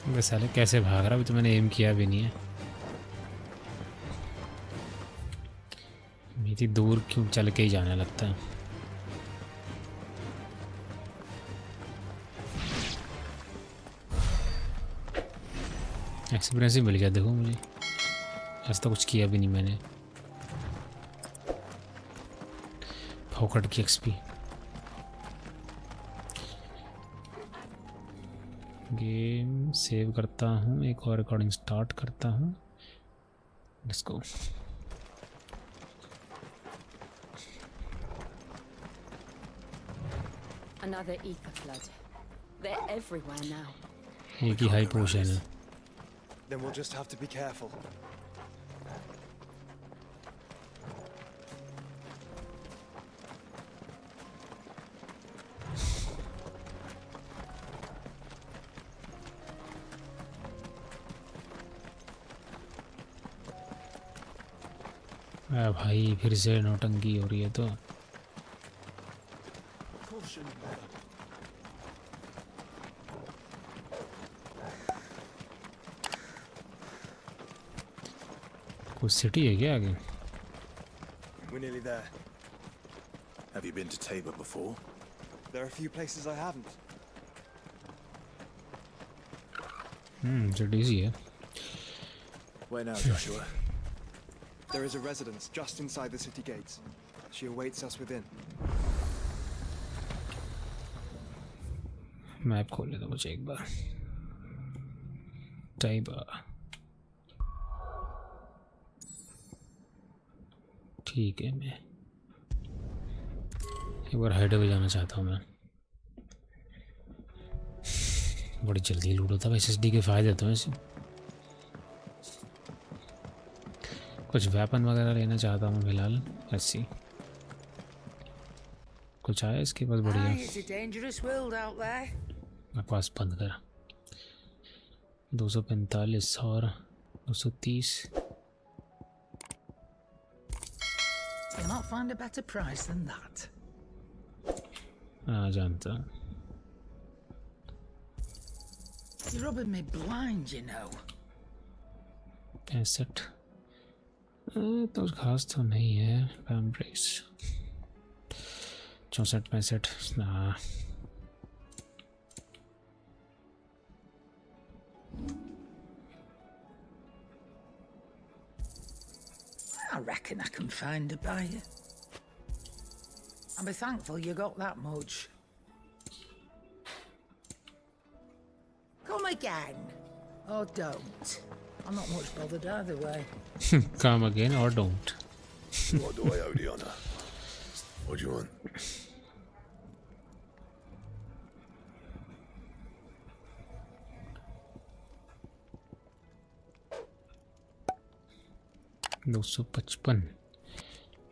वैसे साले कैसे भाग रहा है, अभी तो मैंने एम किया भी नहीं है. इतनी दूर क्यों चल के ही जाने लगता है. एक्सपीरियंस ही मिल गया देखो मुझे. ऐसा तो कुछ किया भी नहीं मैंने. फोकट की एक्सपी. गेम सेव करता हूँ, एक और रिकॉर्डिंग स्टार्ट करता हूँ. Let's go. Another ether flood. They're everywhere now. एक ही हाई पोशन है. Then we'll just have to be careful. भाई फिर से नौटंकी हो रही है तो. कुछ सिटी है क्या आगे? We're nearly there. Have you been to Tabor before? There are a few places I haven't. It's easy है. Where now, Joshua? There is a residence just inside the city gates. She awaits us within. Map खोल लेता मुझे एक बार. Tabor. ठीक है, मैं एक बार हाइडवे जाना चाहता हूँ मैं. बड़ी जल्दी लूट होता है SSD के फ़ायदे तो हैं इससे। कुछ वेपन वगैरह लेना चाहता हूँ फिलहाल। ऐसी कुछ आया इसके पास बढ़िया। बकवास बंद कर। 245 और 230। Cannot find a better price than that. हाँ जानता हूँ। You're rubbing me blind, you know. 65 तो खास तो नहीं है। पैम्ब्रेस 64 65 ना। I reckon I can find a buyer. I'll be thankful you got that much. Come again. Or don't. I'm not much bothered either way. Come again or don't. What do I owe the honor? What do you want? $255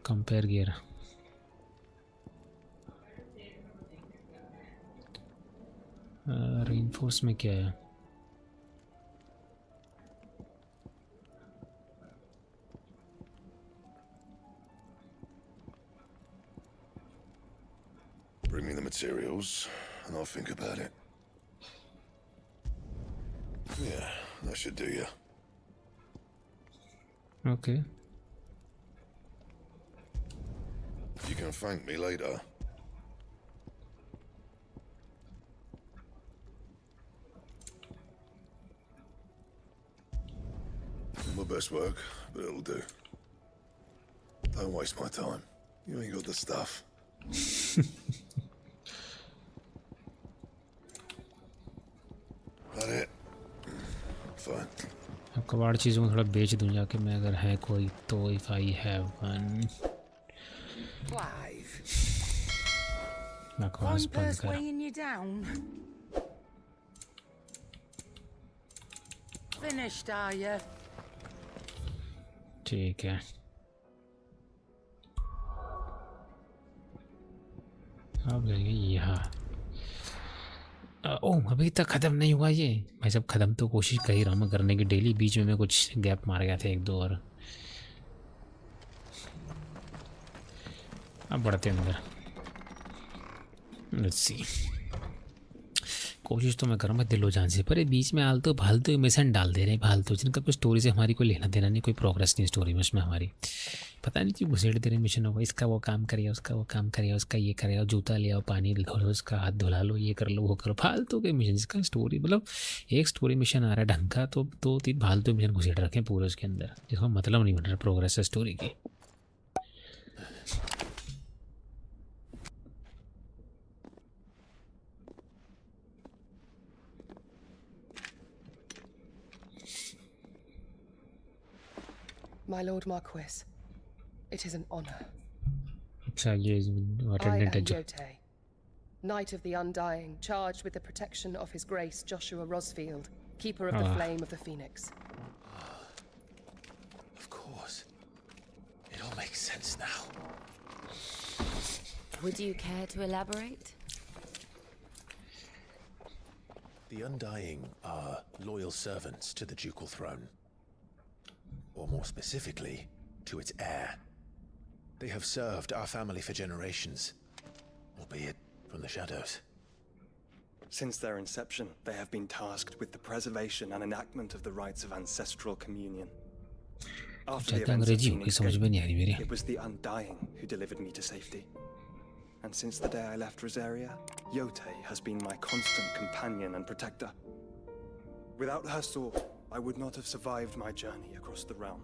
compare gear. Reinforce में क्या है? Bring me the materials, and I'll think about it. Yeah, that should do you. Okay. You can thank me later. My best work, but it'll do. Don't waste my time. You ain't got the stuff. That it? Fine. अब कबाड़ चीज़ों को थोड़ा बेच दूं जाके मैं, अगर है कोई तो। If I have one. Clive. बकवास बंद कर। weighing you down. Finished, are you? ठीक है। अब लेंगे यहाँ। ओह अभी तक ख़त्म नहीं हुआ ये। मैं सब ख़त्म तो कोशिश कर ही रहा हूँ करने की डेली। बीच में मैं कुछ गैप मार गया था 1-2 और। अब बढ़ते अंदर। Let's see. कोशिश तो मैं करूँगा दिलो जान से, पर ये बीच में आलतू फालतू मिशन डाल दे रहे हैं फालतू, जिनका कोई स्टोरी से हमारी कोई लेना देना नहीं, कोई प्रोग्रेस नहीं स्टोरी में उसमें हमारी। पता नहीं क्यों घुसेड़ दे रहे मिशन होगा। इसका वो काम करिए, उसका वो काम करिए, उसका ये करिए, जूता ले आओ, पानी धो लो, उसका हाथ धुला लो, ये कर लो, वो करो। फालतू के मिशन, जिसका स्टोरी मतलब एक स्टोरी मिशन आ रहा है ढंग का, तो 2-3 फालतू मिशन घुसेड़ रखे हैं पूरे उसके अंदर, जिसका मतलब नहीं बन रहा प्रोग्रेस है स्टोरी की। My Lord Marquis, it is an honor. अच्छा ये I अटेंडेंट है am जो। Yote, Knight of the Undying, charged with the protection of His Grace Joshua Rosfield, Keeper of the Flame of the Phoenix. Of course. It all makes sense now. Would you care to elaborate? The Undying are loyal servants to the ducal throne. Or more specifically, to its heir. They have served our family for generations, albeit from the shadows. Since their inception, they have been tasked with the preservation and enactment of the rites of ancestral communion. After the events of Phoenix Gate, it was the Undying who delivered me to safety. And since the day I left Rosaria, Yote has been my constant companion and protector. Without her sword, I would not have survived my journey across the realm.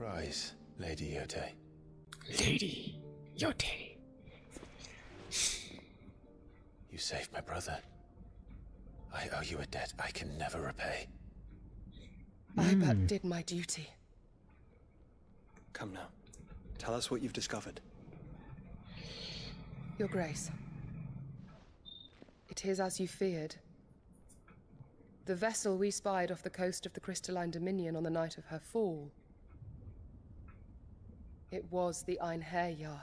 Rise, Lady Yote. Lady Yote. You saved my brother. I owe you a debt I can never repay. I but did my duty. Come now. Tell us what you've discovered. Your Grace, It is as you feared. The vessel we spied off the coast of the Crystalline Dominion on the night of her fall. It was the Einherjar.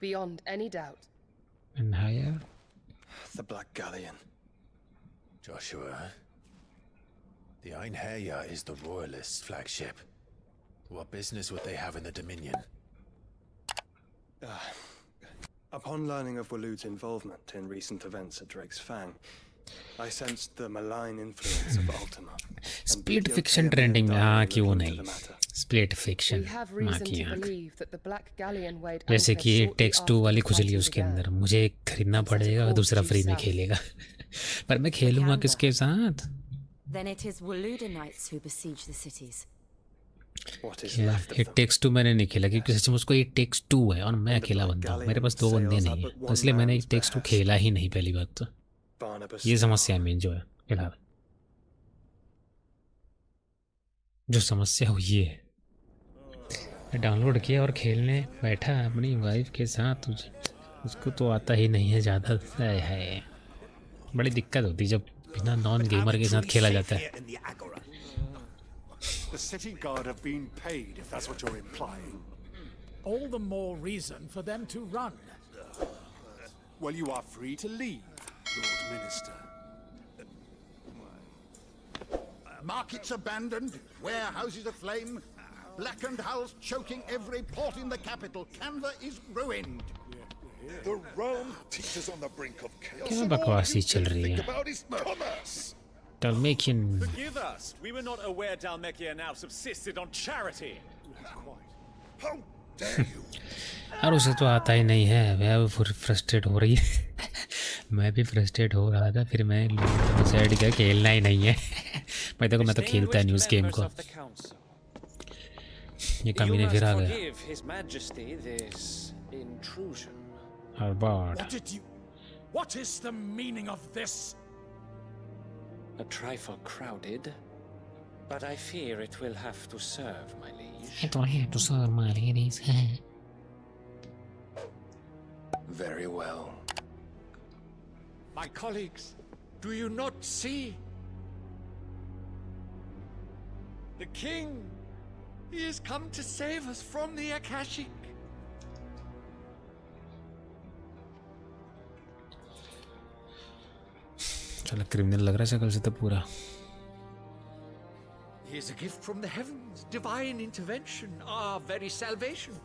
Beyond any doubt. Einherjar? The Black Galleon. Joshua, the Einherjar is the Royalists' flagship. What business would they have in the Dominion? Upon learning of Waloed's involvement in recent events at Drake's Fang, I sensed the malign influence of Ultima. Split fiction trending में हाँ क्यों नहीं? Split fiction माँ की आँख. जैसे कि text 2 वाली खुजली उसके अंदर मुझे खरीदना पड़ेगा और दूसरा फ्री में खेलेगा. पर मैं खेलूँगा किसके साथ? Then it is Waloedanites who besiege the cities. It Takes Two मैंने नहीं खेला क्योंकि सच में उसको It Takes Two है और मैं अकेला बंदा हूँ. मेरे पास 2 बंदे नहीं है, तो इसलिए मैंने It Takes Two खेला ही नहीं. पहली बात तो ये समस्या मेन जो है फिलहाल, जो समस्या हुई है. डाउनलोड किया और खेलने बैठा अपनी वाइफ के साथ, उसको तो आता ही नहीं है ज़्यादा है. बड़ी दिक्कत होती है जब बिना नॉन गेमर के साथ खेला जाता है. The city guard have been paid, if that's what you're implying. All the more reason for them to run. Well, you are free to leave, Lord Minister. Markets abandoned, warehouses aflame, blackened hulls choking every port in the capital. Canva is ruined. The realm teeters on the brink of chaos. क्या बकवासी चल रही है? Dalmatian. Forgive us. We were not aware Dalmekia now subsisted on charity. How dare you? और उसे तो आता ही नहीं है. वह फ्रस्ट्रेट हो रही है. मैं भी फ्रस्ट्रेट हो रहा था, फिर मैं डिसाइड किया खेलना ही नहीं है. मैं तो खेलता नहीं उस गेम को. ये कमीने फिर आ गया. What is the meaning of this? A trifle crowded, but I fear it will have to serve, my liege. It will have to serve, my ladies. Very well. My colleagues, do you not see? The king, he has come to save us from the Akashic. चलो criminal लग रहा है शक्ल से तो पूरा. He is a gift from the heavens, divine intervention, our very salvation.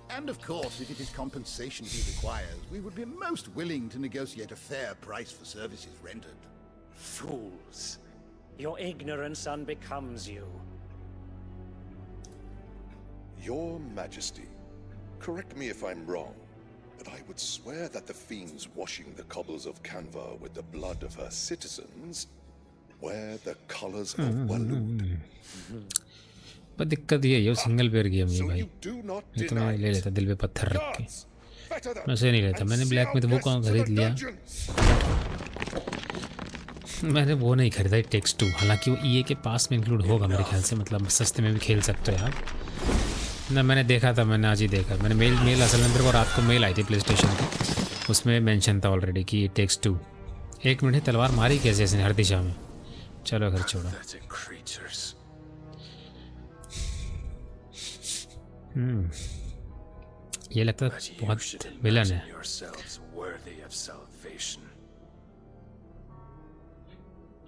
And of course, if it is compensation he requires, we would be most willing to negotiate a fair price for services rendered. Fools! Your ignorance unbecomes you. Your Majesty, correct me if I'm wrong, but I would swear that the fiends washing the cobbles of Canva with the blood of her citizens wear the colors of Waloed. पर दिक्कत ये है single player game है भाई. ये तो मैं ले लेता दिल पे पत्थर रख के. मैं से नहीं लेता. मैंने ब्लैक में तो वो कौन खरीद लिया. मैंने वो नहीं खरीदा It Takes Two. हालांकि वो EA के पास में इंक्लूड होगा मेरे ख्याल से. मतलब सस्ते में भी खेल सकते हो आप ना. मैंने देखा था, मैंने आज ही देखा. मैंने मेल असल में मेरे को रात को मेल आई थी प्ले स्टेशन की. उसमें मेंशन था ऑलरेडी कि It Takes Two. 1 मिनट तलवार मारी कैसे इसने हर दिशा में. चलो घर छोड़ो. ये लगता है बहुत विलन है.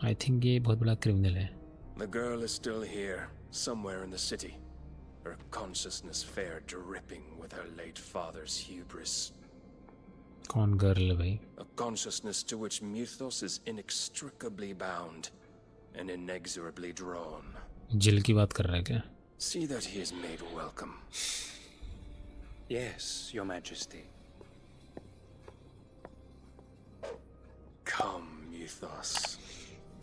आई थिंक ये बहुत बड़ा क्रिमिनल है. The girl is still here, somewhere in the city. Her consciousness fair dripping with her late father's hubris. कौन गर्ल है भाई? A consciousness to which Mythos is inextricably bound and inexorably drawn. जिल की बात कर रहा है क्या? See that he is made welcome. Yes, Your Majesty. Come, Mythos.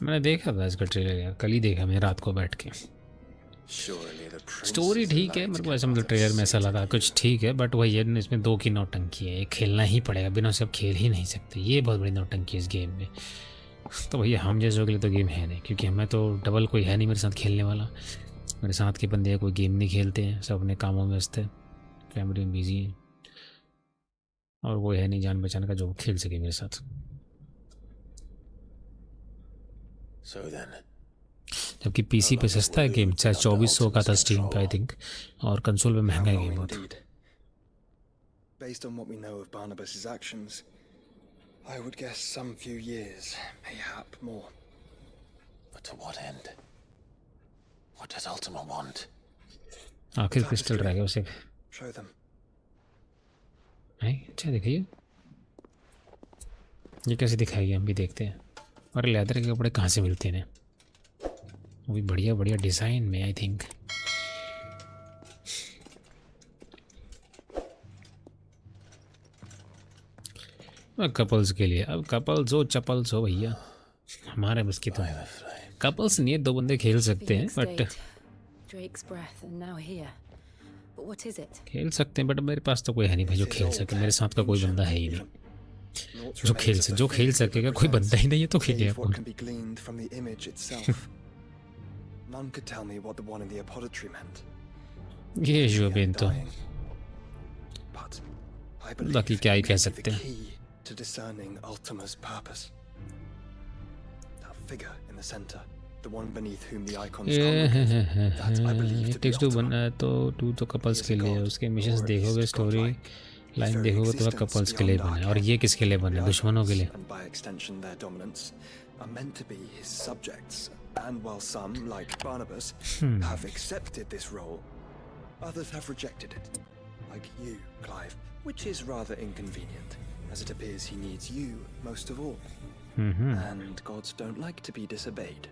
मैंने देखा था इसका ट्रेलर यार. कल ही देखा मैं रात को बैठ के. स्टोरी ठीक है. मेरे को ऐसा मतलब ट्रेलर में ऐसा लगा कुछ ठीक है, बट वही है इसमें 2 की नौटंकी है. खेलना ही पड़ेगा, बिना से अब खेल ही नहीं सकते. ये बहुत बड़ी नौटंकी है इस गेम में. तो भैया हम जैसों के लिए तो गेम है नहीं, क्योंकि हमें तो डबल कोई है नहीं मेरे साथ खेलने वाला. मेरे साथ के बंदे कोई गेम नहीं खेलते हैं, सब अपने कामों में व्यस्त है, फैमिली में बिजी हैं, और वो है नहीं जान पहचान का जो खेल सके मेरे साथ. So then, जबकि पीसी पे सस्ता है गेम, चाहे 2400 का था स्टीम पे आई थिंक, और कंसोल पे महंगा है गेम बहुत। Based on what we know of Barnabas's actions, I would guess some few years, mayhap more. But to what end? What does Ultima want? आखिर क्रिस्टल रह गया उसे। Show them. नहीं अच्छा दिखाइए, ये कैसे दिखाएगी हम भी देखते हैं। और लेदर के कपड़े कहाँ से मिलते हैं, वो भी बढ़िया बढ़िया डिज़ाइन में आई थिंक। कपल्स के लिए, अब कपल्स हो चपल्स हो भैया, हमारे बस की तो कपल्स नहीं है, दो बंदे खेल सकते हैं बट खेल सकते हैं, बट मेरे पास तो कोई है नहीं भाई जो खेल सके, मेरे साथ का कोई बंदा है ही नहीं जो खेल सकेगा, कोई बंदा ही नहीं है तो खेलेगा कौन। None could tell me what the one in the apodatory meant. ये जो बेन तो But I believe बाकी क्या ही कह सकते the हैं। key to discerning Ultima's purpose. That figure in the center, the one beneath whom the Eikons congregate, that I believe to be text Ultima. बना तो टू तो कपल्स के लिए, उसके मिशंस देखोगे, स्टोरी लाइन देखोगे तो कपल्स के लिए बना है, और ये किसके लिए बना है, दुश्मनों के लिए। And by extension their dominance are meant to be his subjects. And while some, like Barnabas, have accepted this role, others have rejected it. Like you, Clive, which is rather inconvenient, as it appears he needs you most of all. And gods don't like to be disobeyed.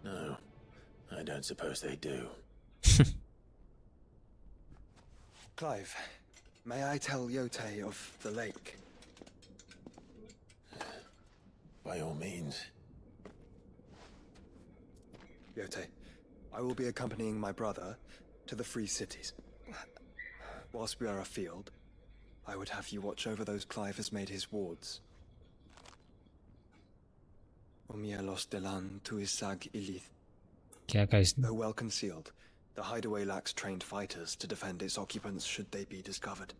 No, I don't suppose they do. Clive, may I tell Yote of the lake? By all means. Yote, I will be accompanying my brother to the Free Cities. Whilst we are afield, I would have you watch over those Clive has made his wards. Omielos delan tuisag ilith. क्या कहा इसने? Though well concealed, the hideaway lacks trained fighters to defend its occupants should they be discovered.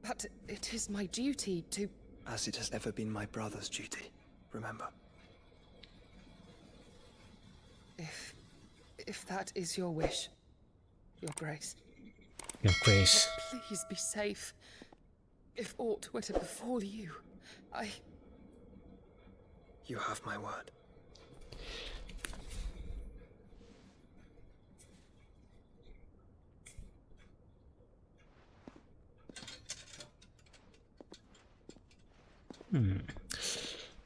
But it is my duty to... As it has ever been my brother's duty, remember. If that is your wish, Your Grace. Your Grace. Please be safe. If aught were to befall you, You have my word.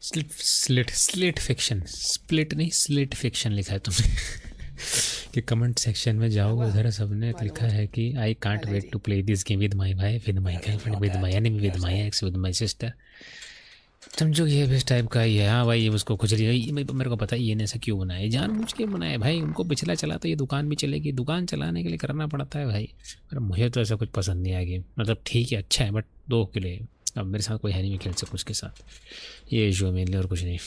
Slit fiction, split नहीं slit fiction लिखा है तुमने कि comment section में जाओगे, उधर सबने लिखा है कि I can't wait to play this game with my भाई, with my girlfriend, with my enemy, with my ex, with my sister. समझो ये भी इस टाइप का ही है। हाँ भाई, ये उसको खुजली है, मेरे को पता है ये ने ऐसा क्यों बनाया, जानबूझ के बनाया भाई। उनको पिछला चला तो ये दुकान भी चलेगी, दुकान चलाने के लिए करना पड़ता है भाई। पर मुझे तो ऐसा कुछ पसंद नहीं आया गेम, मतलब ठीक है अच्छा है बट दो के लिए। अब मेरे साथ कोई है नहीं, मैं खेल सकूँ उसके साथ, ये इशू है मेरे लिए और कुछ नहीं।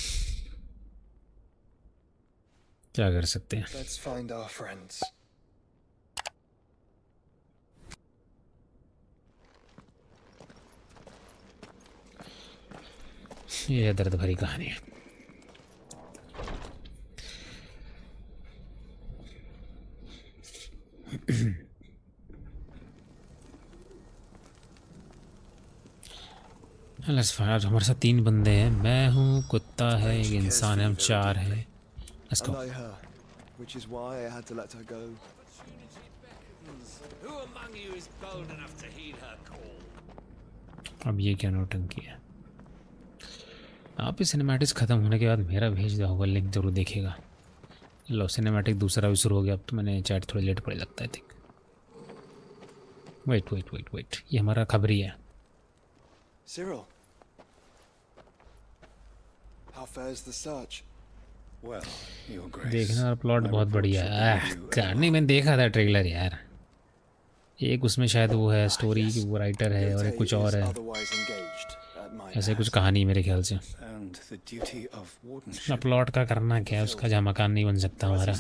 क्या कर सकते हैं। Let's find our friends. ये दर्द भरी कहानी है। हमारे साथ 3 बंदे हैं, मैं हूँ, कुत्ता है, एक इंसान है, हम 4 हैं। Let's go. Which is why I had to let her go. Who among you is bold enough to heed her call? अब ये क्या नौटंकी है। आप ही सिनेमैटिक्स ख़त्म होने के बाद मेरा भेज दिया होगा लिंक, जरूर देखेगा। लो सिनेमैटिक दूसरा भी शुरू हो गया, अब तो मैंने चैट थोड़ी लेट पड़े लगता है थिंक। वेट, ये हमारा खबरी है। Cyril, how fares the search? Well, Your Grace. देखना प्लॉट बहुत बढ़िया है। नहीं मैंने देखा था ट्रेलर यार, एक उसमें शायद वो है स्टोरी की वो राइटर है और एक कुछ और है, ऐसे कुछ कहानी मेरे ख्याल से। अपना प्लॉट का करना क्या है, उसका जहाँ मकान नहीं बन सकता हमारा।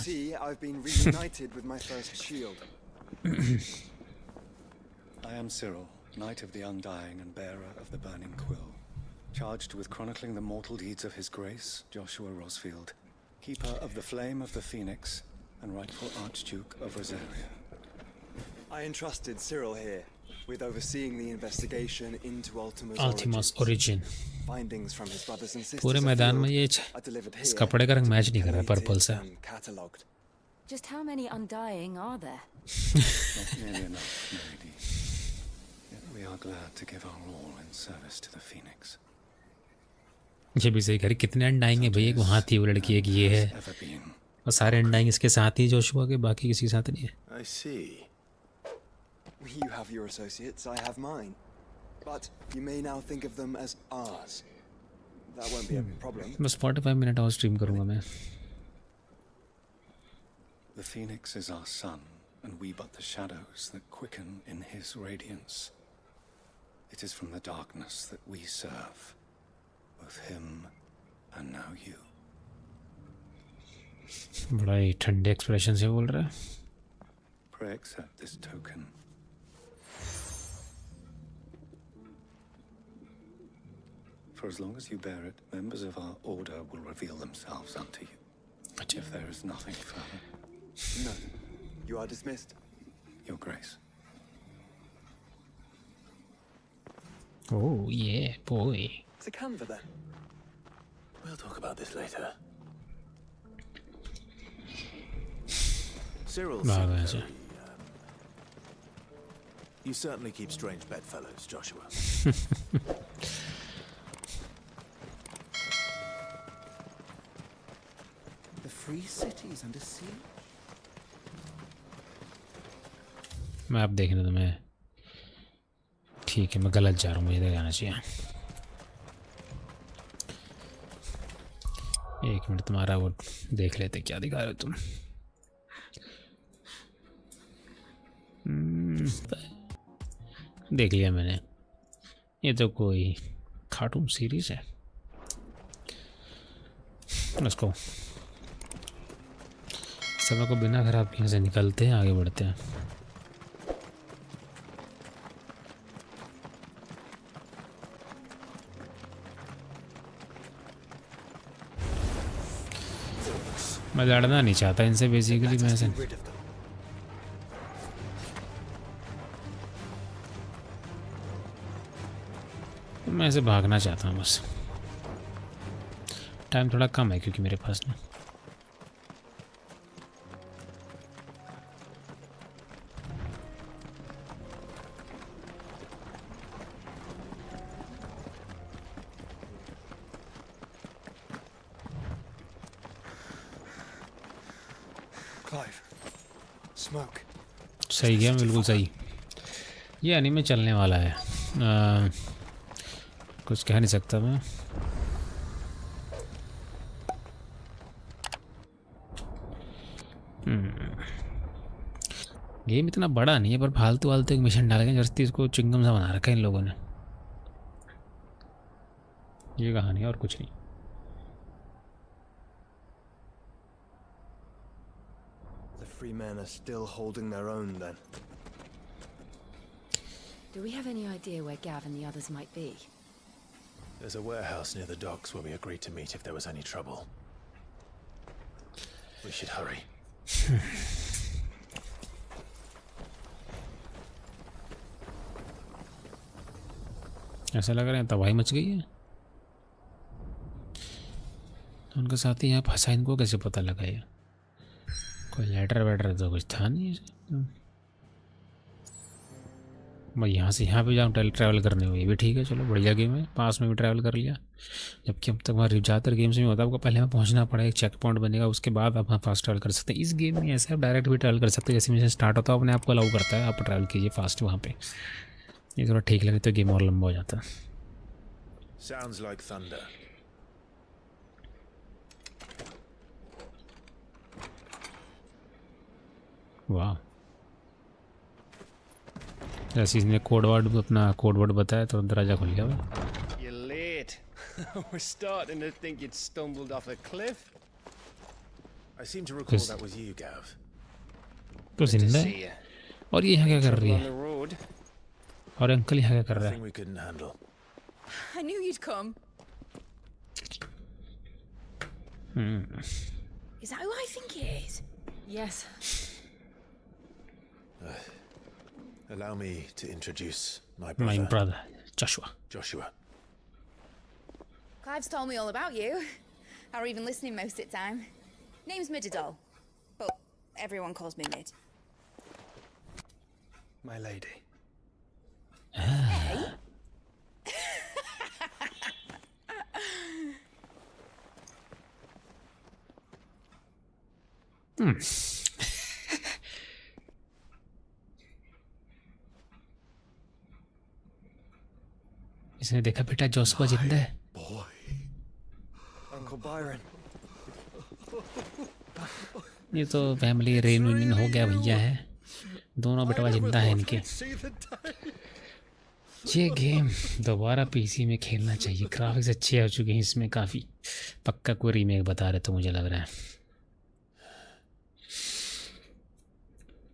I am Cyril, Knight of the Undying and bearer of the Burning Quill. Charged with chronicling the mortal deeds of His Grace, Joshua Rosfield, Keeper of the Flame of the Phoenix, and rightful Archduke of Rosaria. I entrusted Cyril here with overseeing the investigation into Ultima's origin. Findings from his brothers and sisters. पूरे मैदान में ये इस कपड़े का रंग match नहीं कर रहा है पर्पल से. Just how many undying are there? Not nearly enough, milady. Yet we are glad to give our all in service to the Phoenix. ये भी सही कह रही. कितने अंडाइंग है भाई? एक वहाँ थी वो लड़की, एक ये है, और सारे अंडाइंग इसके साथ ही जोशुआ के, बाकी किसी के साथ नहीं है. I see. You have your associates, I have mine. But you may now think of them as ours. That won't be a problem. बस 45 मिनट और स्ट्रीम करूँगा मैं. The Phoenix is our sun, and we but the shadows that quicken in his radiance. It is from the darkness that we serve, both him and now you. बड़ा ही ठंडे expression से बोल रहा है. Pray accept this token. For as long as you bear it, members of our order will reveal themselves unto you. If there is nothing further. No, you are dismissed. Your Grace. Oh yeah, boy. It's a canva then. We'll talk about this later. Cyril, you certainly keep strange bedfellows, Joshua. The free cities under sea. Map देखने तो मैं ठीक है, मैं गलत जा रहा हूँ, मुझे इधर जाना चाहिए. एक मिनट, तुम्हारा वो देख लेते क्या दिखा रहे हो तुम. देख लिया मैंने. ये तो कोई कार्टून सीरीज है. Let's go. समय को बिना खराब किए से निकलते हैं, आगे बढ़ते हैं. मैं लड़ना नहीं चाहता इनसे बेसिकली. मैं ऐसे मैं ऐसे भागना चाहता हूँ बस. टाइम थोड़ा कम है क्योंकि मेरे पास ना. Clive, smoke. सही गया, बिल्कुल सही. ये एनीमे चलने वाला है. कुछ कह नहीं सकता मैं. गेम इतना बड़ा नहीं है, पर फालतू फालतू एक मिशन डाल के जस्ती इसको चिंगम सा बना रखा है इन लोगों ने. ये कहानी है और कुछ नहीं. The free men are still holding their own then. Do we have any idea where Gav and the others might be? There's a warehouse near the docks where we agreed to meet if there was any trouble. We should hurry. ऐसा लग रहा है तबाही much गई है. उनका साथी यहाँ फंसा, इनको कैसे पता लगा? ये कोई लेटर वेटर तो कुछ था नहीं. मैं यहाँ से यहाँ पे जाऊँ ट्रैवल करने में, ये भी ठीक है. चलो बढ़िया गेम है, पास में भी ट्रैवल कर लिया. जबकि अब तक वहाँ ज़्यादातर गेम्स में होता है आपको पहले वहाँ पहुँचना पड़ेगा, एक चेक पॉइंट बनेगा, उसके बाद आप वहाँ फास्ट ट्रैवल कर सकते हैं. इस गेम में ऐसा आप डायरेक्ट भी ट्रैवल कर सकते हैं. जैसे मिशन स्टार्ट होता है अपने आपको अलाउ करता है, आप ट्रैवल कीजिए फास्ट वहाँ पे. ये थोड़ा ठीक लगे तो गेम और लंबा हो जाता है. Sounds like thunder. वाह. जैसे इसने अपना कोड वर्ड बताया तो दरवाजा खुल गया. You're late. We're starting to think you'd stumbled off a cliff. I seem to recall that was you, Gav. तो जिंदा है. और ये यहाँ क्या कर रही है? और अंकल यहाँ क्या कर रहा है? I knew you'd come. Is that who I think it is? Yes. Allow me to introduce my brother, Joshua. Clive's told me all about you. Or even listening most of the time. Name's Midadol, but everyone calls me Mid. My lady. Hey? इसने देखा बेटा Joshua जिंदा है। Uncle Byron. ये तो family reunion हो गया भैया है, दोनों बेटवा जिंदा है इनके। ये गेम दोबारा पीसी में खेलना चाहिए, ग्राफिक्स अच्छे हो चुके हैं इसमें काफ़ी। पक्का कोई रीमेक बता रहे तो मुझे लग रहा है।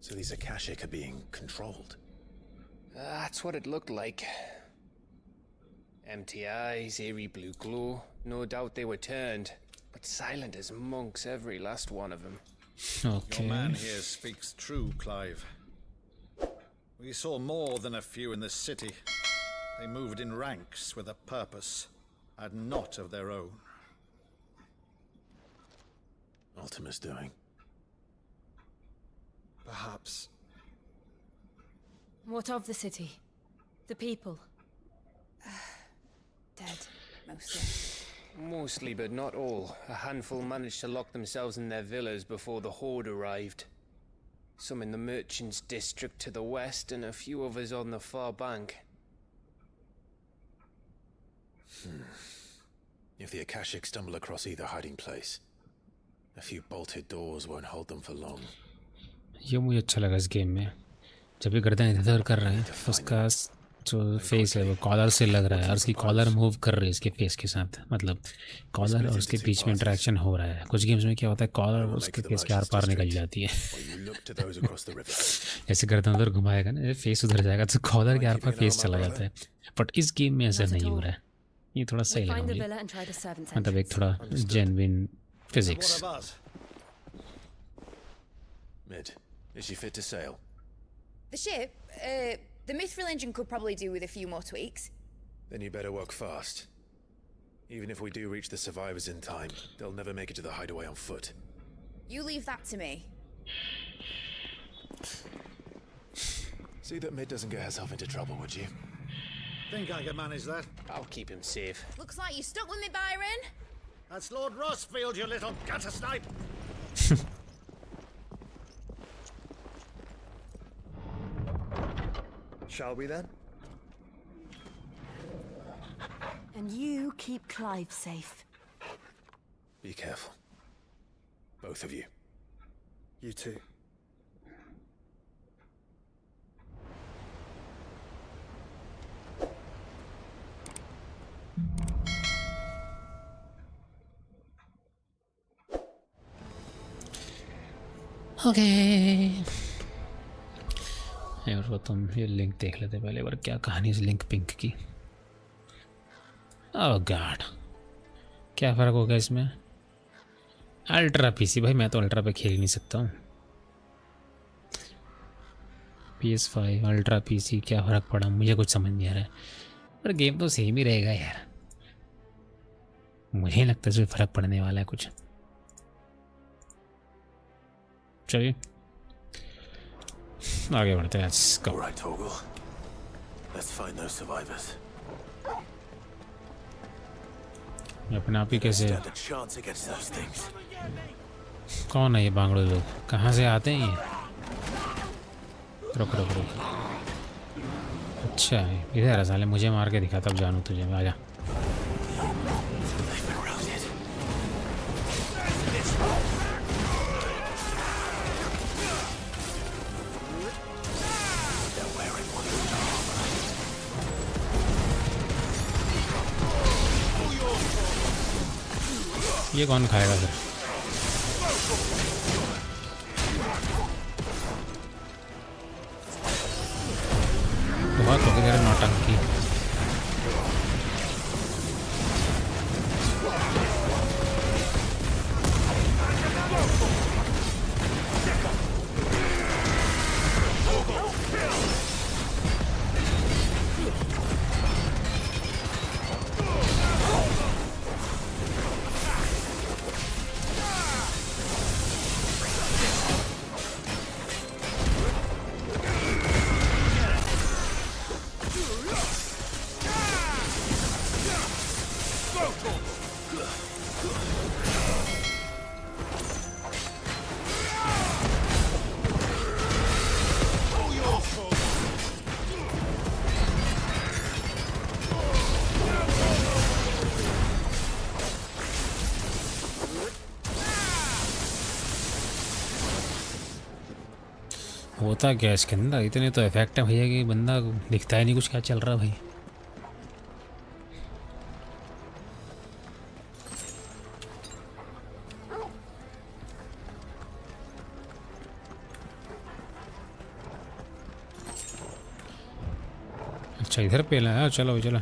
So these Akashic are being controlled. That's what it looked like. Empty eyes, eerie blue glow. No doubt they were turned, but silent as monks, every last one of them. Okay. Your man here speaks true, Clive. We saw more than a few in the city. They moved in ranks with a purpose, and not of their own. Ultima's doing. Perhaps. What of the city? The people? Dead, mostly. Mostly, but not all. A handful managed to lock themselves in their villas before the Horde arrived. Some in the Merchants' District to the west, and a few others on the far bank. If the Akashic stumble across either hiding place, a few bolted doors won't hold them for long. ये मुझे अच्छा लगा इस game में, जब भी गर्दन इधर कर रहे हैं उसका जो फेस है वो कॉलर से लग रहा है और उसकी कॉलर मूव कर रही है इसके फेस के साथ, मतलब कॉलर और उसके बीच में इंटरेक्शन हो रहा है। कुछ गेम्स में क्या होता है कॉलर उसके फेस के आर पार निकल जाती है ऐसे गर्दन उधर घुमाएगा ना, फेस उधर जाएगा तो कॉलर के आर पार फेस चला जाता है, बट इस गेम में ऐसा नहीं हो रहा है। ये थोड़ा सही लगा मुझे, मतलब एक थोड़ा genuine physics. Mid, is she fit to sail? The ship, the mithril engine could probably do with a few more tweaks. Then you better work fast. Even if we do reach the survivors in time, they'll never make it to the hideaway on foot. You leave that to me. See that Mid doesn't get herself into trouble, would you? Think I can manage that? I'll keep him safe. Looks like you stuck with me, Byron. That's Lord Rosfield, you little gutter snipe! Shall we then? And you keep Clive safe. Be careful. Both of you. You too. Okay. और वो तुम ये link देख लेते पहले, और क्या कहानी इस लिंक पिंक की। ओह गॉड, क्या फ़र्क होगा इसमें? अल्ट्रा पीसी भाई, मैं तो अल्ट्रा पे खेल ही नहीं सकता हूँ। PS5 अल्ट्रा पीसी क्या फ़र्क पड़ा, मुझे कुछ समझ नहीं आ रहा है, पर गेम तो सेम ही रहेगा यार। मुझे नहीं लगता इसमें फ़र्क पड़ने वाला है कुछ। चलिए आगे बढ़ते हैं। Let's go. All right, Torgal. Let's find those survivors. अपने आप ही कैसे? Stand a chance against those things. कौन है ये बांगड़े लोग, कहाँ से आते हैं ये? रुक रुक रुक, अच्छा इधर है साले, मुझे मार के दिखा तब जानू तुझे। मैं आजा। ये कौन खाएगा फिर? बहुत हो गया नौटंकी। होता क्या इसके अंदर? इतने तो इफेक्ट है भैया कि बंदा दिखता ही नहीं कुछ क्या चल रहा है भाई। अच्छा इधर पे है, चलो चलो।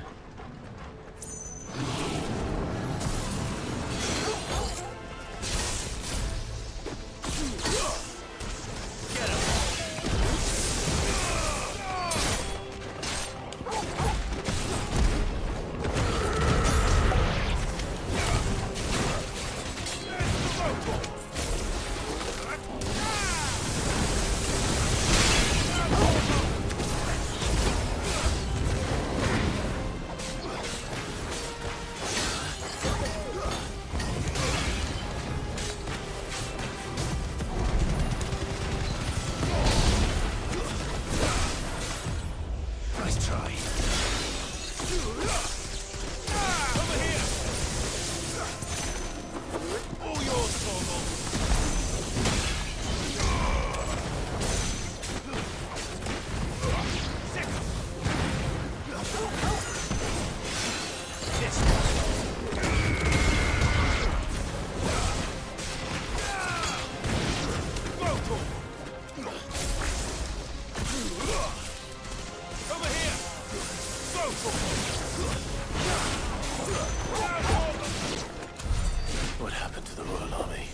What happened to the Royal Army?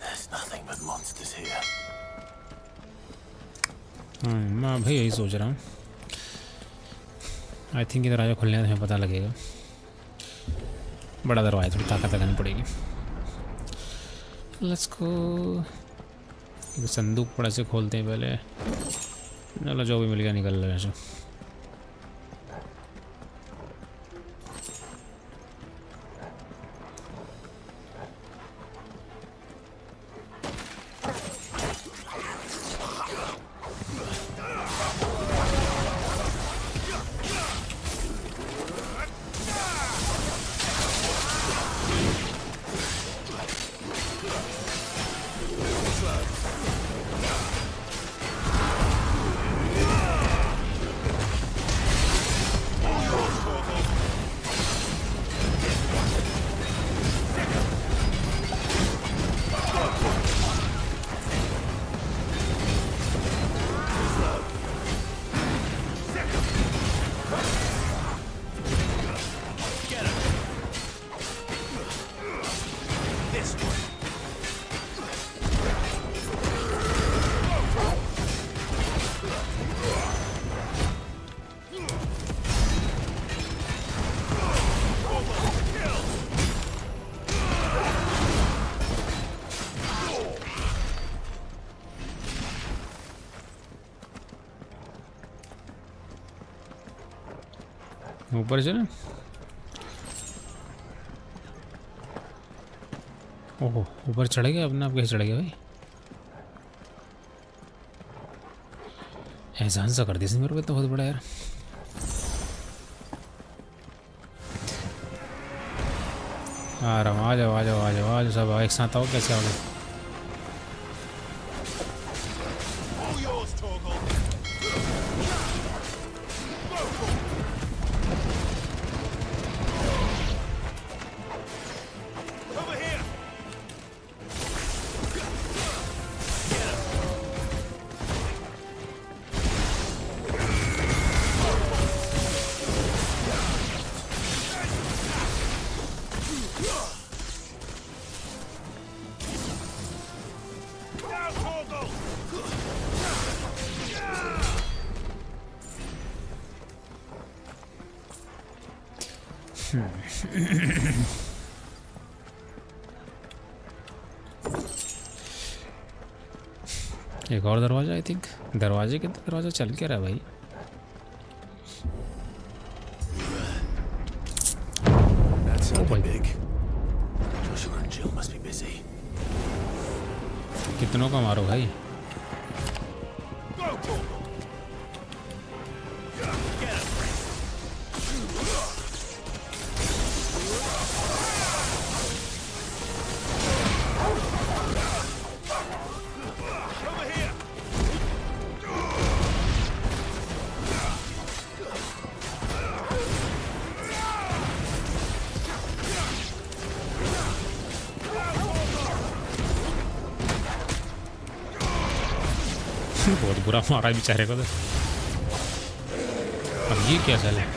There's nothing but monsters here. मैं भाई यही सोच रहा हूँ। आई थिंक ये दरवाज़ा खुलने में पता लगेगा। बड़ा दरवाज़ा, थोड़ी ताकत लगानी पड़ेगी। Let's go. संदूक पड़ा से खोलते हैं पहले। चलो जो भी मिल गया निकल रहा है। ऊपर चले। ओहो ऊपर चढ़ गया। अपने आप कैसे चढ़ गया भाई? एहसान सा कर दी मेरे को तो बहुत बड़ा यार। आ रहा हूँ, आ जाओ आ जाओ आ जाओ आ जाओ सब एक साथ आओ। कैसे आओगे? एक और दरवाजा। आई थिंक दरवाजे के अंदर दरवाजा चल क्या रहा है भाई? कितनों का मारो भाई? बहुत बुरा मारा है बेचारे को तो। अब ये क्या चल है?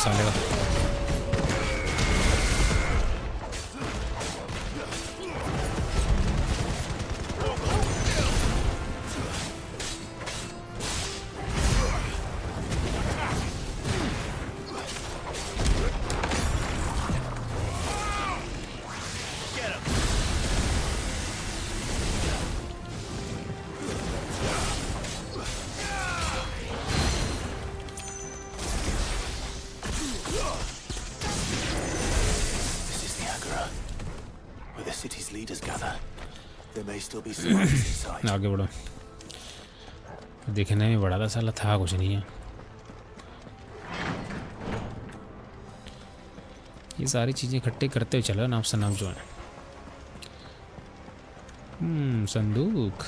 साले का आगे बढ़ो। देखने में बड़ा था साला, था कुछ नहीं है। ये सारी चीजें इकट्ठे करते हुए चलो नाप सनाप जो है। संदूक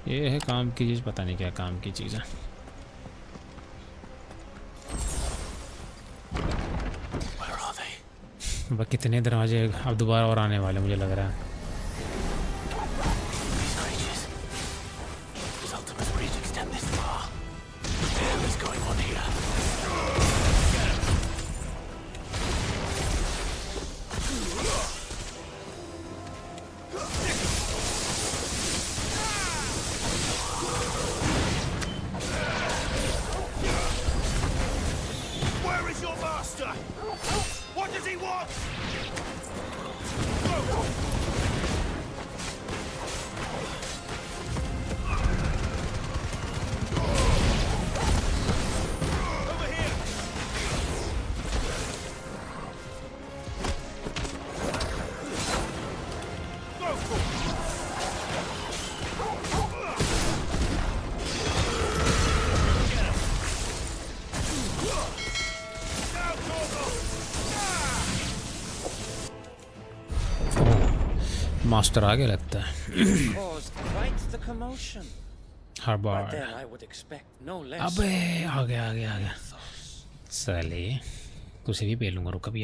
ये है काम की चीज, पता नहीं क्या काम की चीज है। अब कितने दरवाजे अब दोबारा और आने वाले मुझे लग रहा है। मास्टर आगे लगता है। हर बार अबे आ गया साले, तुझे भी पेलूंगा, रुक अभी।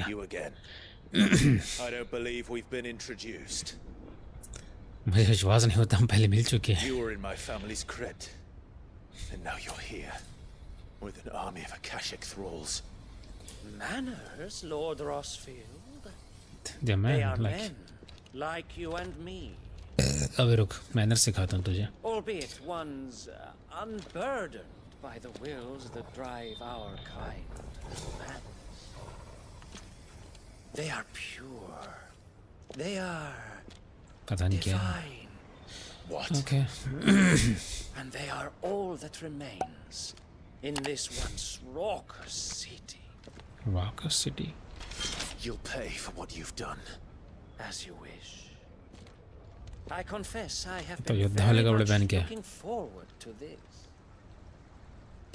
मुझे विश्वास नहीं होता, हम पहले मिल चुके हैं। Manners, Lord Rosfield. Yeah, man, they are like... men, like you and me. अबे रुक, मैनर सिखाता हूँ तुझे। Albeit one's unburdened by the wills that drive our kind. They are pure. They are पता नहीं क्या। What? Okay. And they are all that remains in this once raucous city. Raucous city. You'll pay for what you've done. As you wish. I confess I have तो been युद्ध वाले very कपड़े much पहन के। looking forward to this.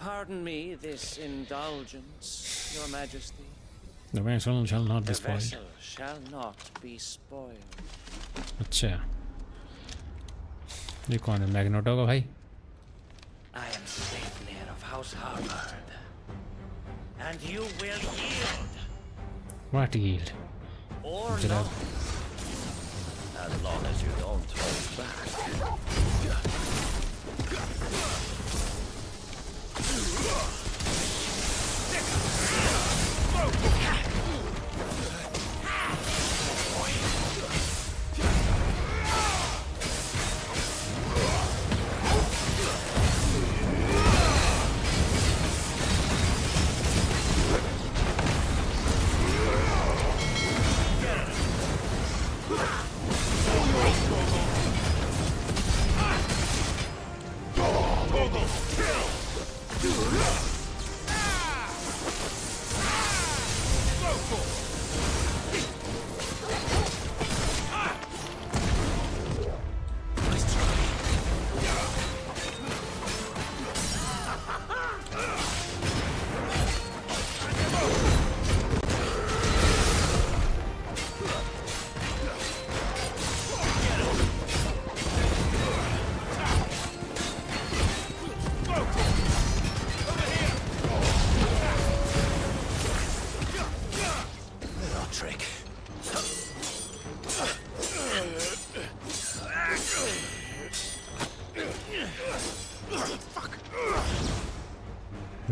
Pardon me this indulgence, Your Majesty. The vessel shall not be The spoiled. vessel shall not be spoiled. अच्छा, ये कौन है? मैग्नेटो का भाई? I am Sleipnir of House Harvard, and you will yield. What yield? Or Jira. not. As long as you don't hold back.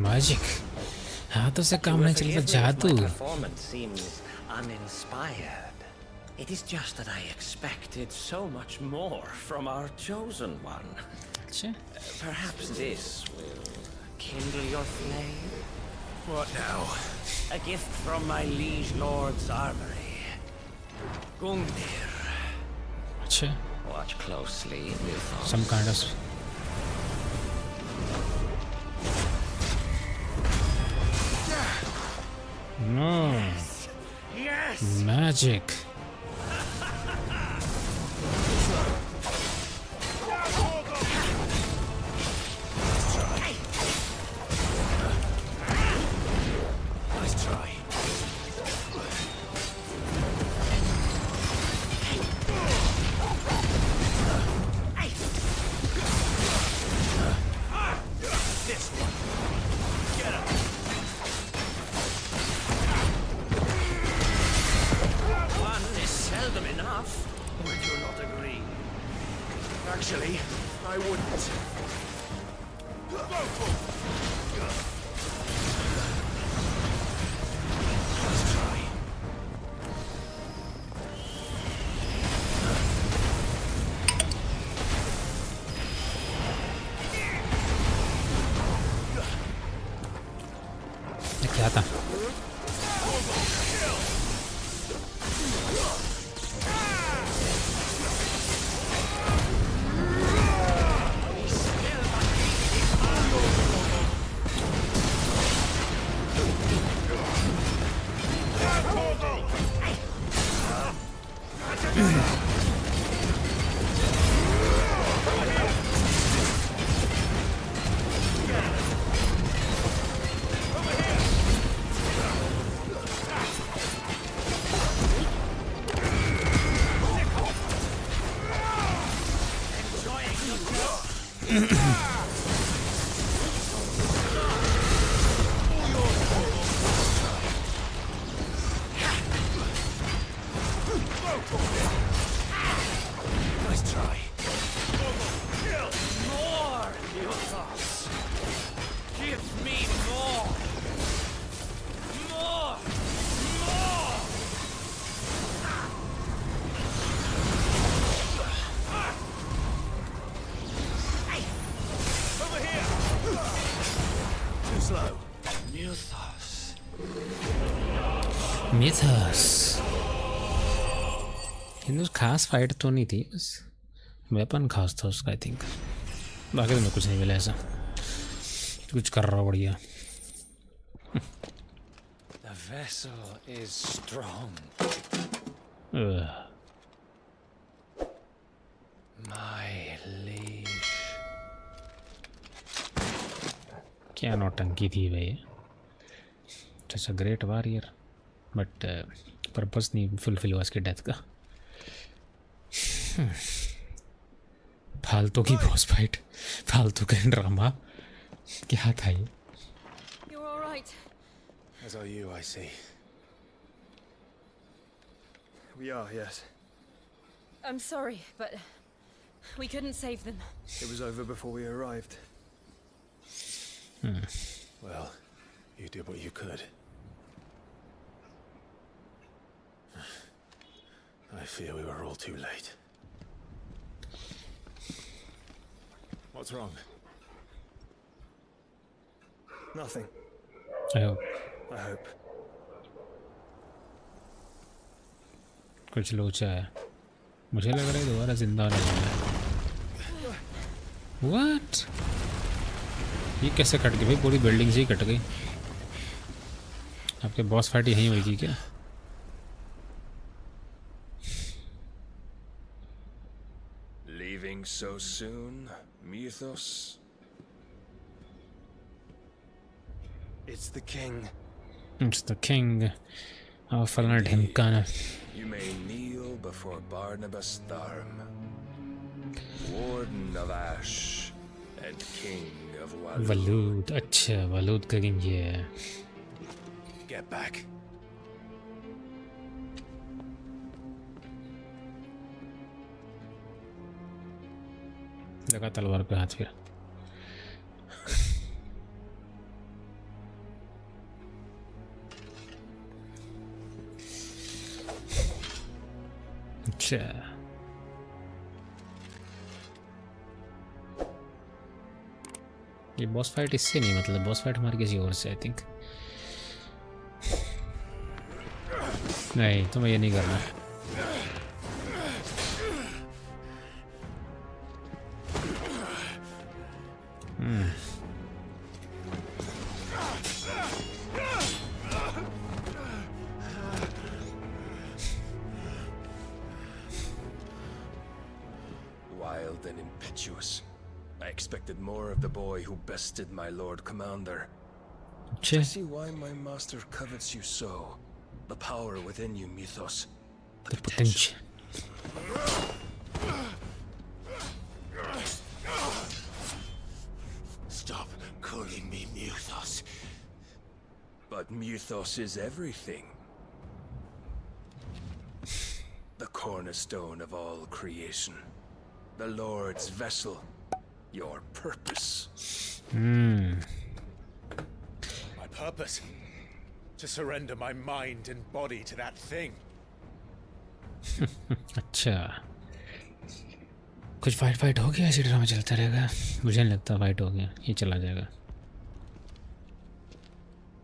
Magic हाथों से काम नहीं चलता जादू Performance seems uninspired. It is just that I expected so much more from our chosen one. Perhaps this will kindle your flame? What now? A gift from my liege lord's armory. Gungnir. अच्छा Watch closely, Mythos. some kind of no Yes. magic Nice try. This one. Get up. One is seldom enough. Would you not agree? Actually, I wouldn't. Nice try. ये क्या था Nice try. More, Mythos. Give me more. More. More. Over here. Too slow. Mythos. मिथस Hindu खास fight तो नहीं थी बस weapon खास था उसका आई थिंक बाकी तो मैं कुछ नहीं मिला ऐसा कुछ कर रहा बढ़िया The vessel is strong. My liege. क्या नौटंकी थी भाई it's a great warrior but purpose नहीं फुलफिल हुआ उसके डेथ का फालतू की बॉस फाइट फालतू का ड्रामा क्या था ये You're all right. As are you, I see. We are, yes. I'm sorry, but we couldn't save them. It was over before we arrived. Well, you did what you could. I fear we were all too late. What's wrong? Nothing, I hope I hope. कुछ लोचा है मुझे लग रहा है दोबारा जिंदा होने वाला है व्हाट ये कैसे कट गई भाई पूरी बिल्डिंग से ही कट गई आपके बॉस फाइट यहीं हुई थी क्या Leaving so soon, Mythos? It's the king. It's the king फलना ढिमकाना You may kneel before Barnabas Tharm, Warden of Ash and King of Walud. वलूद अच्छा वलूद का किंग ये है Get back. लगा तलवार पे हाथ फिर अच्छा, ये बॉस फाइट इससे नहीं, मतलब बॉस फाइट हमारी किसी और से आई थिंक। नहीं, तुम्हें ये नहीं करना। Wild and impetuous. I expected more of the boy who bested my Lord Commander. I see why my master covets you so. The power within you, Mythos. The potential. Stop calling me Mythos. But Mythos is everything. The cornerstone of all creation. The Lord's vessel. Your purpose. My purpose? To surrender my mind and body to that thing. अच्छा, कुछ fight हो गया, ऐसी drama चलता रहेगा? मुझे नहीं लगता फाइट हो गया, ये चला जाएगा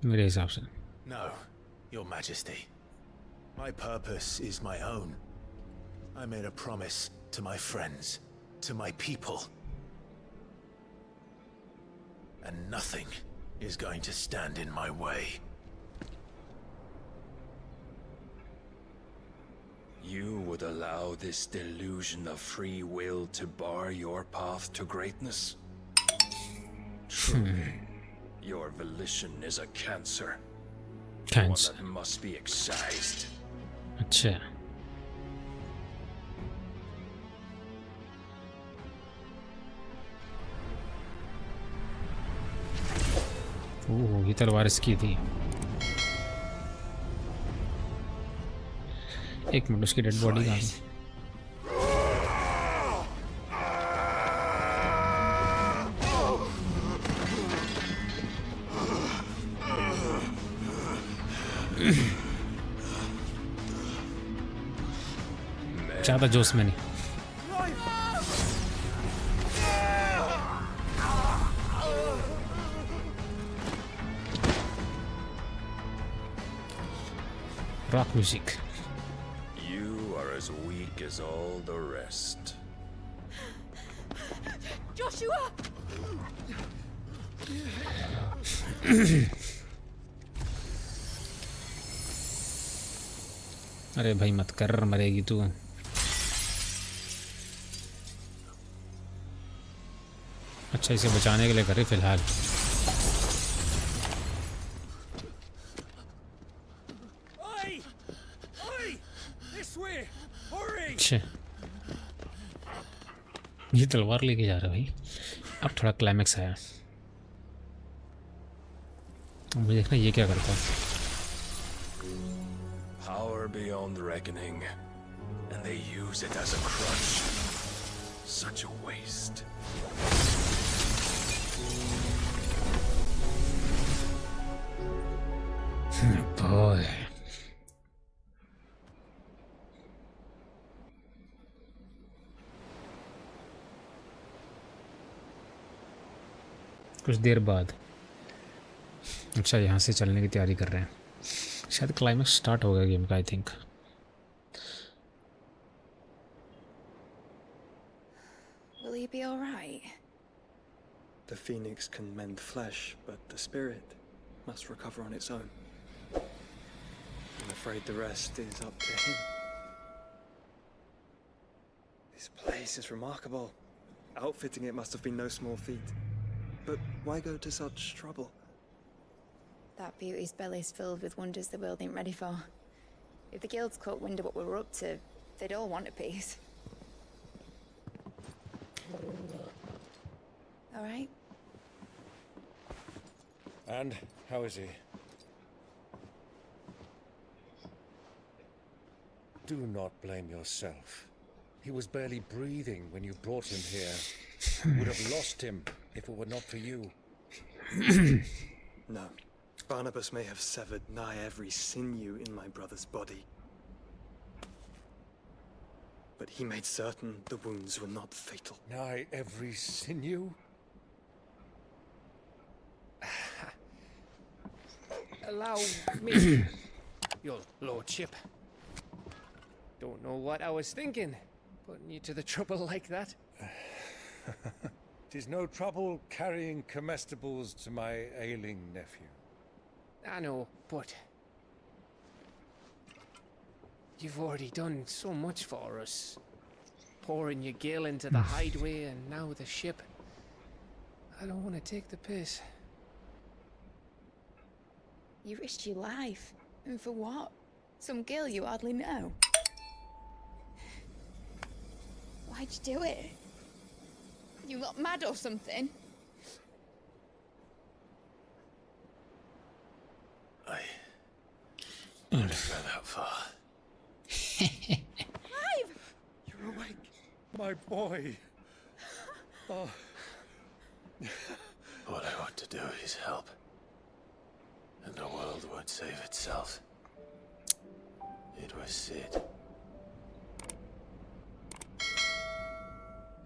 मेरे हिसाब से। No, Your Majesty. My purpose is my own. I made a promise to my friends, to my people. And nothing is going to stand in my way. You would allow this delusion of free will to bar your path to greatness? Truly, your volition is a cancer. One that must be excised. अच्छा, ओह, ये तलवार इसकी थी। एक minute, उसकी dead body कहाँ है? ज़्यादा जोश में नहीं। Rock music. You are as weak as all the rest. Joshua! अरे भाई मत कर, मरेगी तू। अच्छा, इसे बचाने के लिए करे फिलहाल। अच्छा, ये तलवार लेके जा रहा है भाई। अब थोड़ा क्लाइमेक्स आया, मुझे देखना ये क्या करता है। Power beyond reckoning, and they use it as a crutch. Such a waste. Boy. कुछ देर बाद, अच्छा यहाँ से चलने की तैयारी कर रहे हैं। शायद क्लाइमेक्स स्टार्ट होगा गेम का, I think. Will he be all right? The phoenix can mend flesh, but the spirit must recover on its own. I'm afraid the rest is up to him. This place is remarkable. Outfitting it must have been no small feat. But why go to such trouble? That beauty's belly's filled with wonders the world ain't ready for. If the guilds caught wind of what we were up to, they'd all want a piece. All right? And how is he? Do not blame yourself. He was barely breathing when you brought him here. Would have lost him if it were not for you. No. Barnabas may have severed nigh every sinew in my brother's body. but he made certain the wounds were not fatal. Nigh every sinew? Allow me, your lordship. Don't know what I was thinking, putting you to the trouble like that. 'Tis no trouble carrying comestibles to my ailing nephew. I know, but you've already done so much for us. Pouring your gale into the hideaway and now the ship. I don't want to take the piss. You risked your life. And for what? Some girl you hardly know. Why'd you do it? You got mad or something? I didn't go that far. Clive! You're awake, my boy. Oh. All I want to do is help. And the world won't save itself. It was Sid.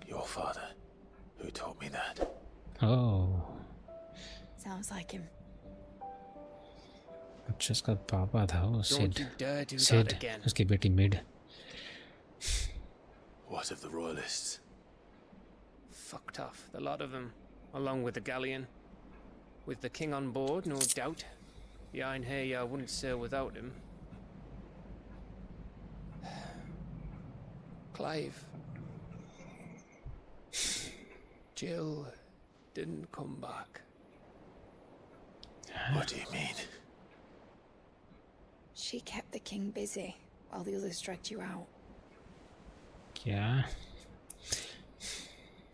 Your father, who taught me that. Oh. Sounds like him. अच्छा इसका पापा था वो Don't you dare do that Sid again. उसकी बेटी mid. What of the royalists? Fucked off, the lot of them, along with the galleon. With the king on board, no doubt. The Iron Hair wouldn't sail without him. Clive. Jill didn't come back. What do you mean? She kept the king busy while the others dragged you out. क्या?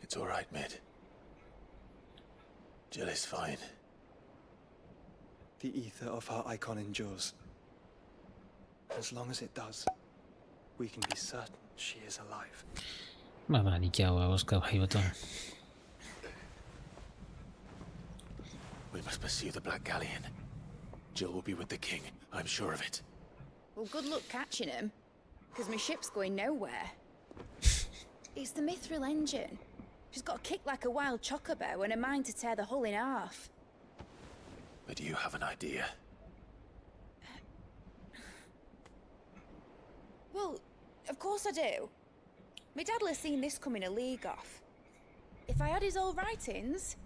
It's all right, Mid. Jill is fine. The ether of her icon endures. As long as it does, we can be certain she is alive. पता नहीं क्या हुआ उसका भाई बता. We must pursue the Black Galleon. Jill will be with the king, I'm sure of it. Well, good luck catching him, because my ship's going nowhere. It's the Mithril engine. She's got a kick like a wild chocobo and a mind to tear the hull in half. But do you have an idea? Well, of course I do. My dad'll have seen this coming a league off. If I had his old writings...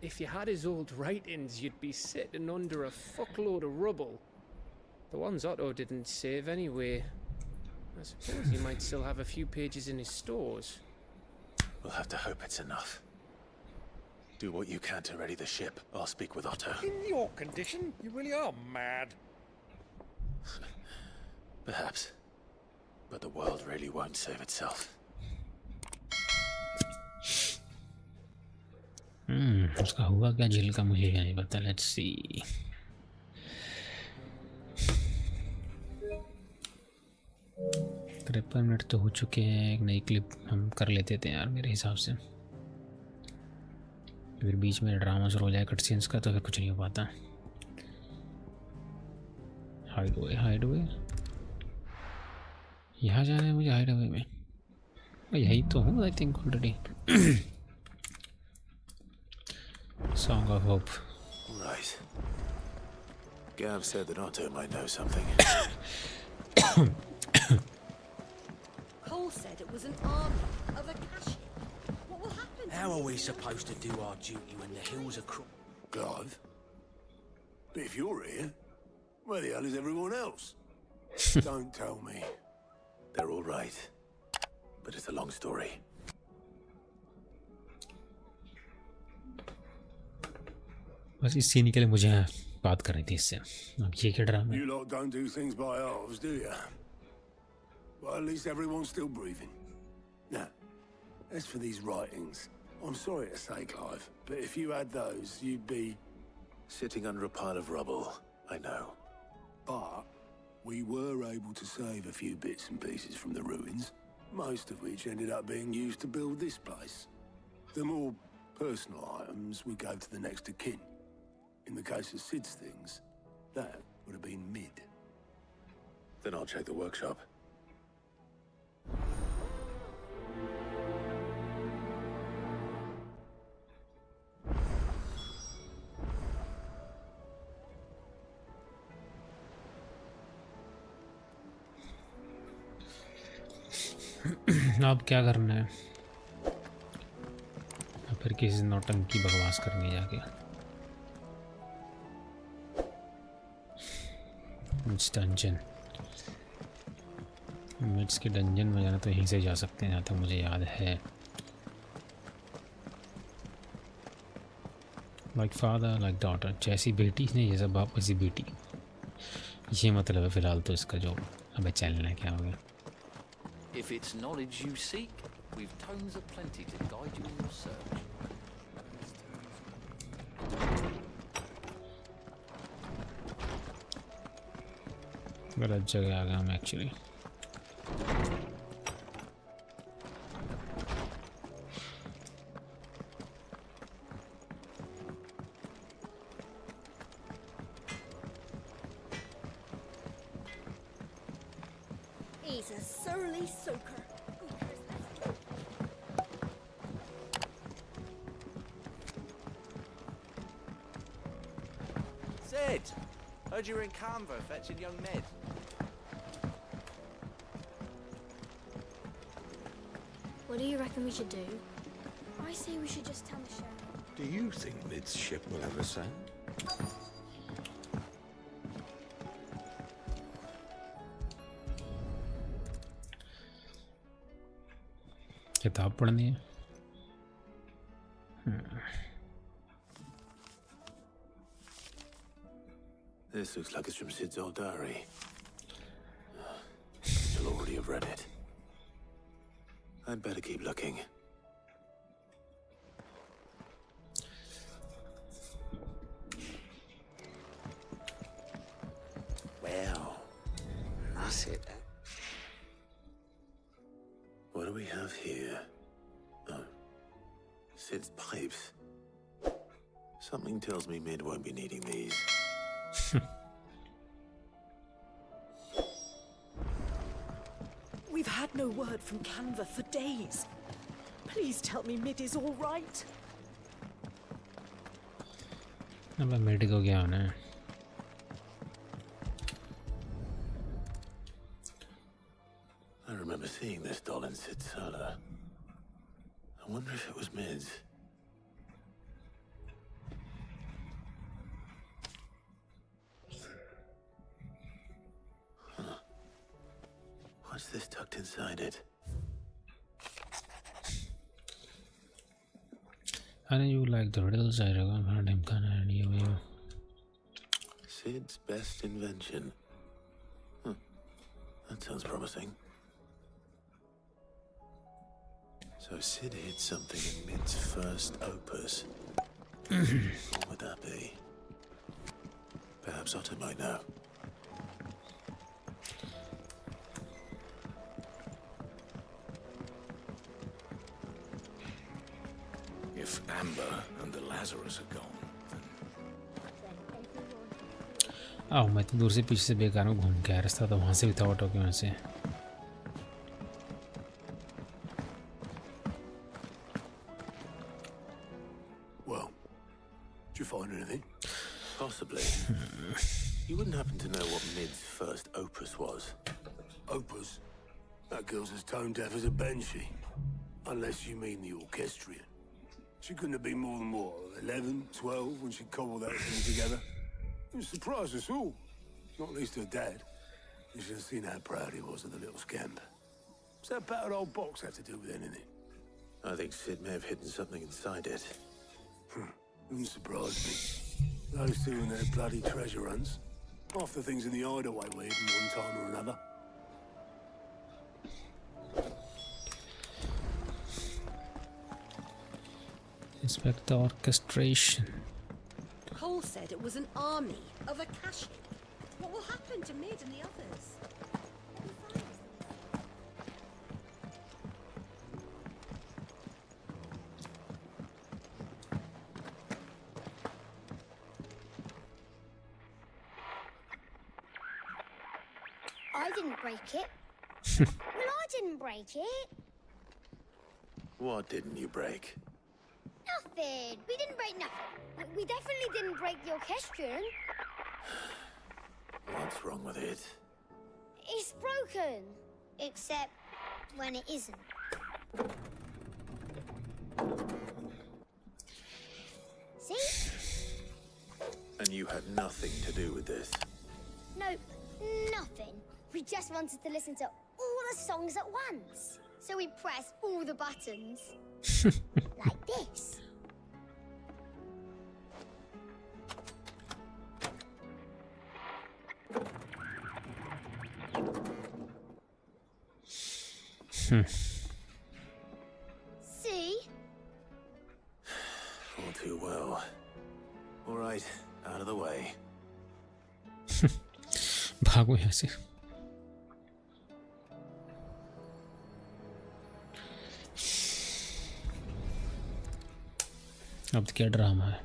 If you had his old writings, you'd be sitting under a fuckload of rubble. The ones Otto didn't save anyway. I suppose he might still have a few pages in his stores. We'll have to hope it's enough. Do what you can to ready the ship. I'll speak with Otto. In your condition, you really are mad. Perhaps. But the world really won't save itself. उसका हुआ क्या जिल का मुझे नहीं पता. Let's see. तिरपन minute तो हो चुके हैं. एक नई क्लिप हम कर लेते थे यार मेरे हिसाब से. फिर बीच में ड्रामा शुरू हो जाए कट सीन्स का तो फिर कुछ नहीं हो पाता. हाइडवे यहाँ जाना है मुझे. हाइडवे में यही तो हूँ I think already. Song of Hope. Right. Gav said that Otto might know something. Cole said it was an army of Akashi. What will happen? How are we supposed to do our duty when the hills are Clive? But if you're here, where the hell is everyone else? Don't tell me. They're all right. But it's a long story. बस इस scene के लिए मुझे बात करनी थी इससे. अब ये क्या ड्रामा है? You lot don't do things by halves, do you? Well, at least everyone's still breathing. Now, as for these writings, I'm sorry to say, Clive, but if you had those, you'd be... Sitting under a pile of rubble, I know. But we were able to save a few bits and pieces from the ruins, most of which ended up being used to build this place. The more personal items would go to the next of kin. In the case of Sid's things, that would have been Mid. Then I'll check the workshop. अब क्या करना है? फिर किसी नौटंकी बकवास करनी जाके। मिड्स डंजन, मिड्स के डंजन में जाना तो यहीं से जा सकते हैं जहाँ तक मुझे याद है। लाइक फादर लाइक डॉटर, जैसी बेटी नहीं जैसा बाप वैसी बेटी, ये मतलब है फिलहाल तो इसका जो। अबे चलना है, क्या हो गया? If it's knowledge you seek, we've tomes aplenty to guide you in your search. गलत जगह आ गया हम actually. He's a surly soaker. Zed! Heard you were in Canva fetching young Ned. What do you reckon we should do? I say we should just tell Michelle. Do you think Mid's ship will ever sail? किताब पढ़नी है। This looks like it's from Sid's old diary. She'll already have read it. I'd better keep looking. Well, that's it. What do we have here? Oh, Sid's pipes. Something tells me Mid won't be needing these. We've had no word from Canva for days. Please tell me Mid is all right. अब mid को क्या होना है? I remember seeing this doll in Sid's cellar. I wonder if it was Mid's. Huh. What's this tucked inside it? I know you like the riddles. I recommend him. Can I you? Sid's best invention. Huh. That sounds promising. So Sid hid something in Mid's first opus. What would that be? Perhaps Otto might know. If Amber and the Lazarus are gone, आओ मैं तो दूर से पीछे से बेकार में घूम के आया, रास्ता तो वहाँ से भी था ऑटो के वहाँ से। Well, did you find anything? Possibly. You wouldn't happen to know what Mid's first opus was? Opus? That girl's as tone deaf as a banshee. Unless you mean the orchestrion. She couldn't have been more than, what, 11, 12 when she cobbled that thing together? It surprised us all. Not least her dad. You should have seen how proud he was of the little scamp. What's that battered old box have to do with anything? I think Sid may have hidden something inside it. Wouldn't surprise me. Those two and their bloody treasure hunts. Half the things in the hideaway were hidden one time or another. Inspect the orchestration. Cole said it was an army of Akashi. What will happen to Mid and the others? I didn't break it. Well, I didn't break it. What didn't you break? Nothing. We didn't break nothing. We definitely didn't break the orchestrion. What's wrong with it? It's broken. Except when it isn't. See? And you had nothing to do with this. Nope, nothing. We just wanted to listen to all the songs at once. So we pressed all the buttons. Like this. See? All too well. All right, out of the way. भागो यहाँ से। अब क्या drama है?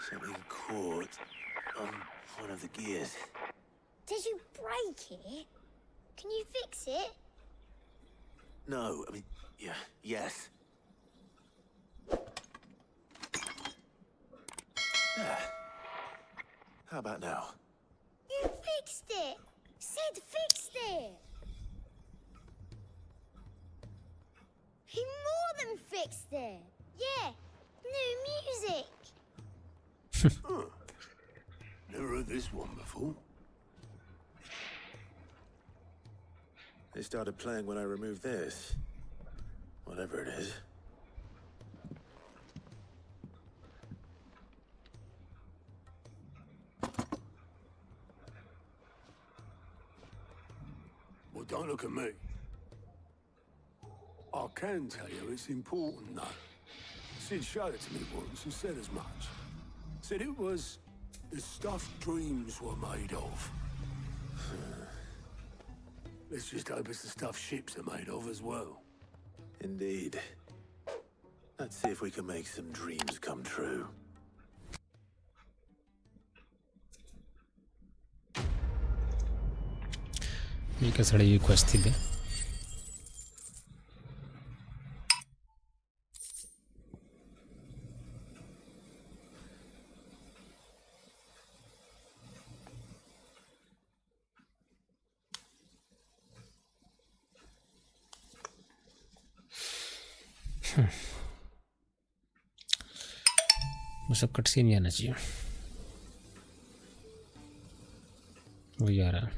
Something caught on one of the gears. Did you break it? Can you fix it? No, I mean, yeah, yes. There. How about now? You fixed it! Sid fixed it! He more than fixed it! Yeah, new music! Huh. Never heard this one before. They started playing when I removed this. Whatever it is. Well, don't look at me. I can tell you it's important, though. Sid showed it to me once and said as much. Said it was the stuff dreams were made of. Let's just hope it's the stuff ships are made of as well. Indeed. Let's see if we can make some dreams come true. ये सड़े ये quest थी बे। बस अब cut से नहीं आना चाहिए। वही आ रहा है।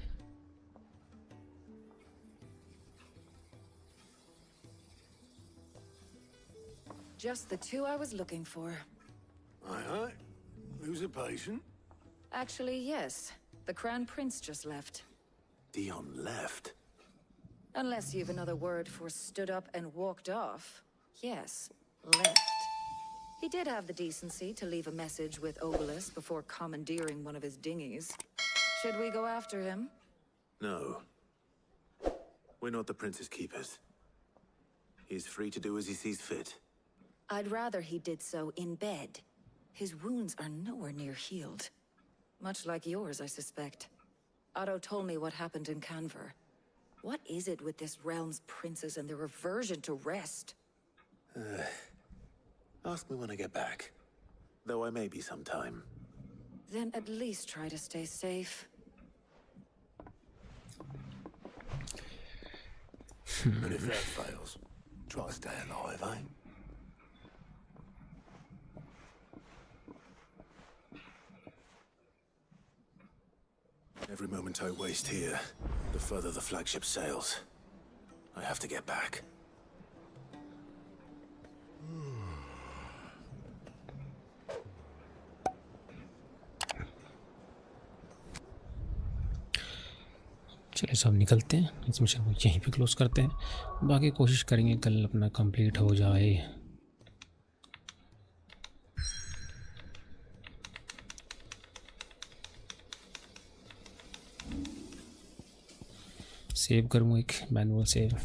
Just the two I was looking for. Aye. Who's a patient? Actually, yes. The Crown Prince just left. Dion left? Unless you've another word for stood up and walked off. Yes, left. He did have the decency to leave a message with Obelisk before commandeering one of his dinghies. Should we go after him? No. We're not the Prince's keepers. He's free to do as he sees fit. I'd rather he did so in bed. His wounds are nowhere near healed. Much like yours, I suspect. Otto told me what happened in Canver. What is it with this realm's princes and their aversion to rest? Ask me when I get back. Though I may be sometime. Then at least try to stay safe. And if that fails, try to stay alive, eh? Every moment I waste here, the further the flagship sails. I have to get back. चलिए सब निकलते हैं। इस mission को यहीं पे close करते हैं। बाकी कोशिश करेंगे कल अपना कंप्लीट हो जाए। सेव करूँ एक मैनुअल सेव।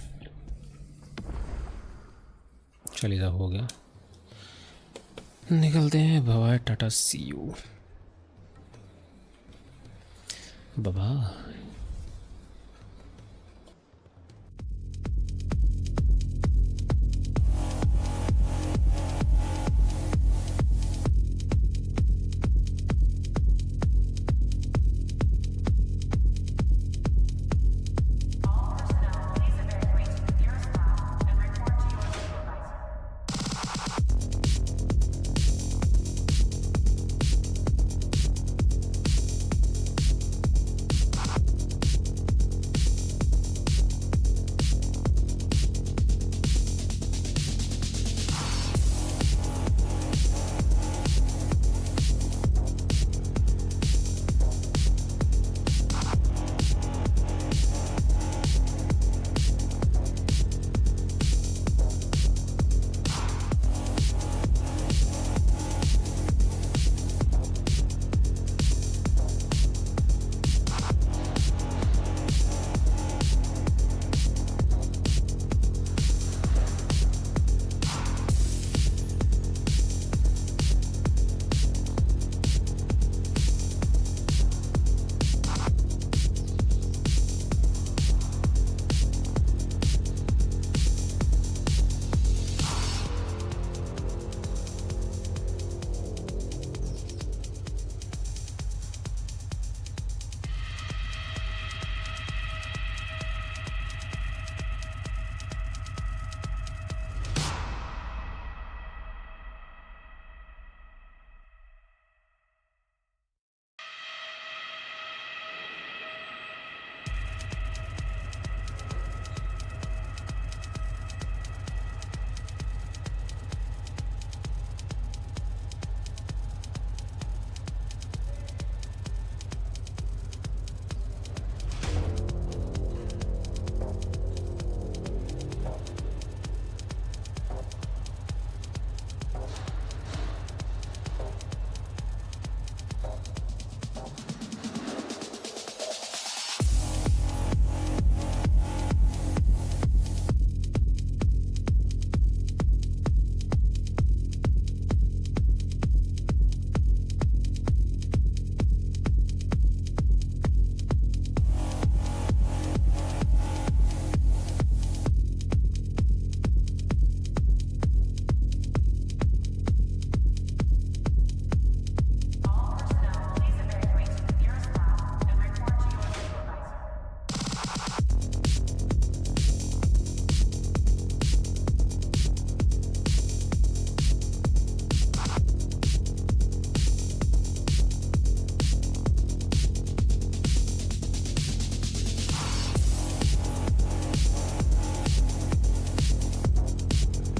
चलिए सब हो गया। निकलते हैं। Bye tata see you. Bye.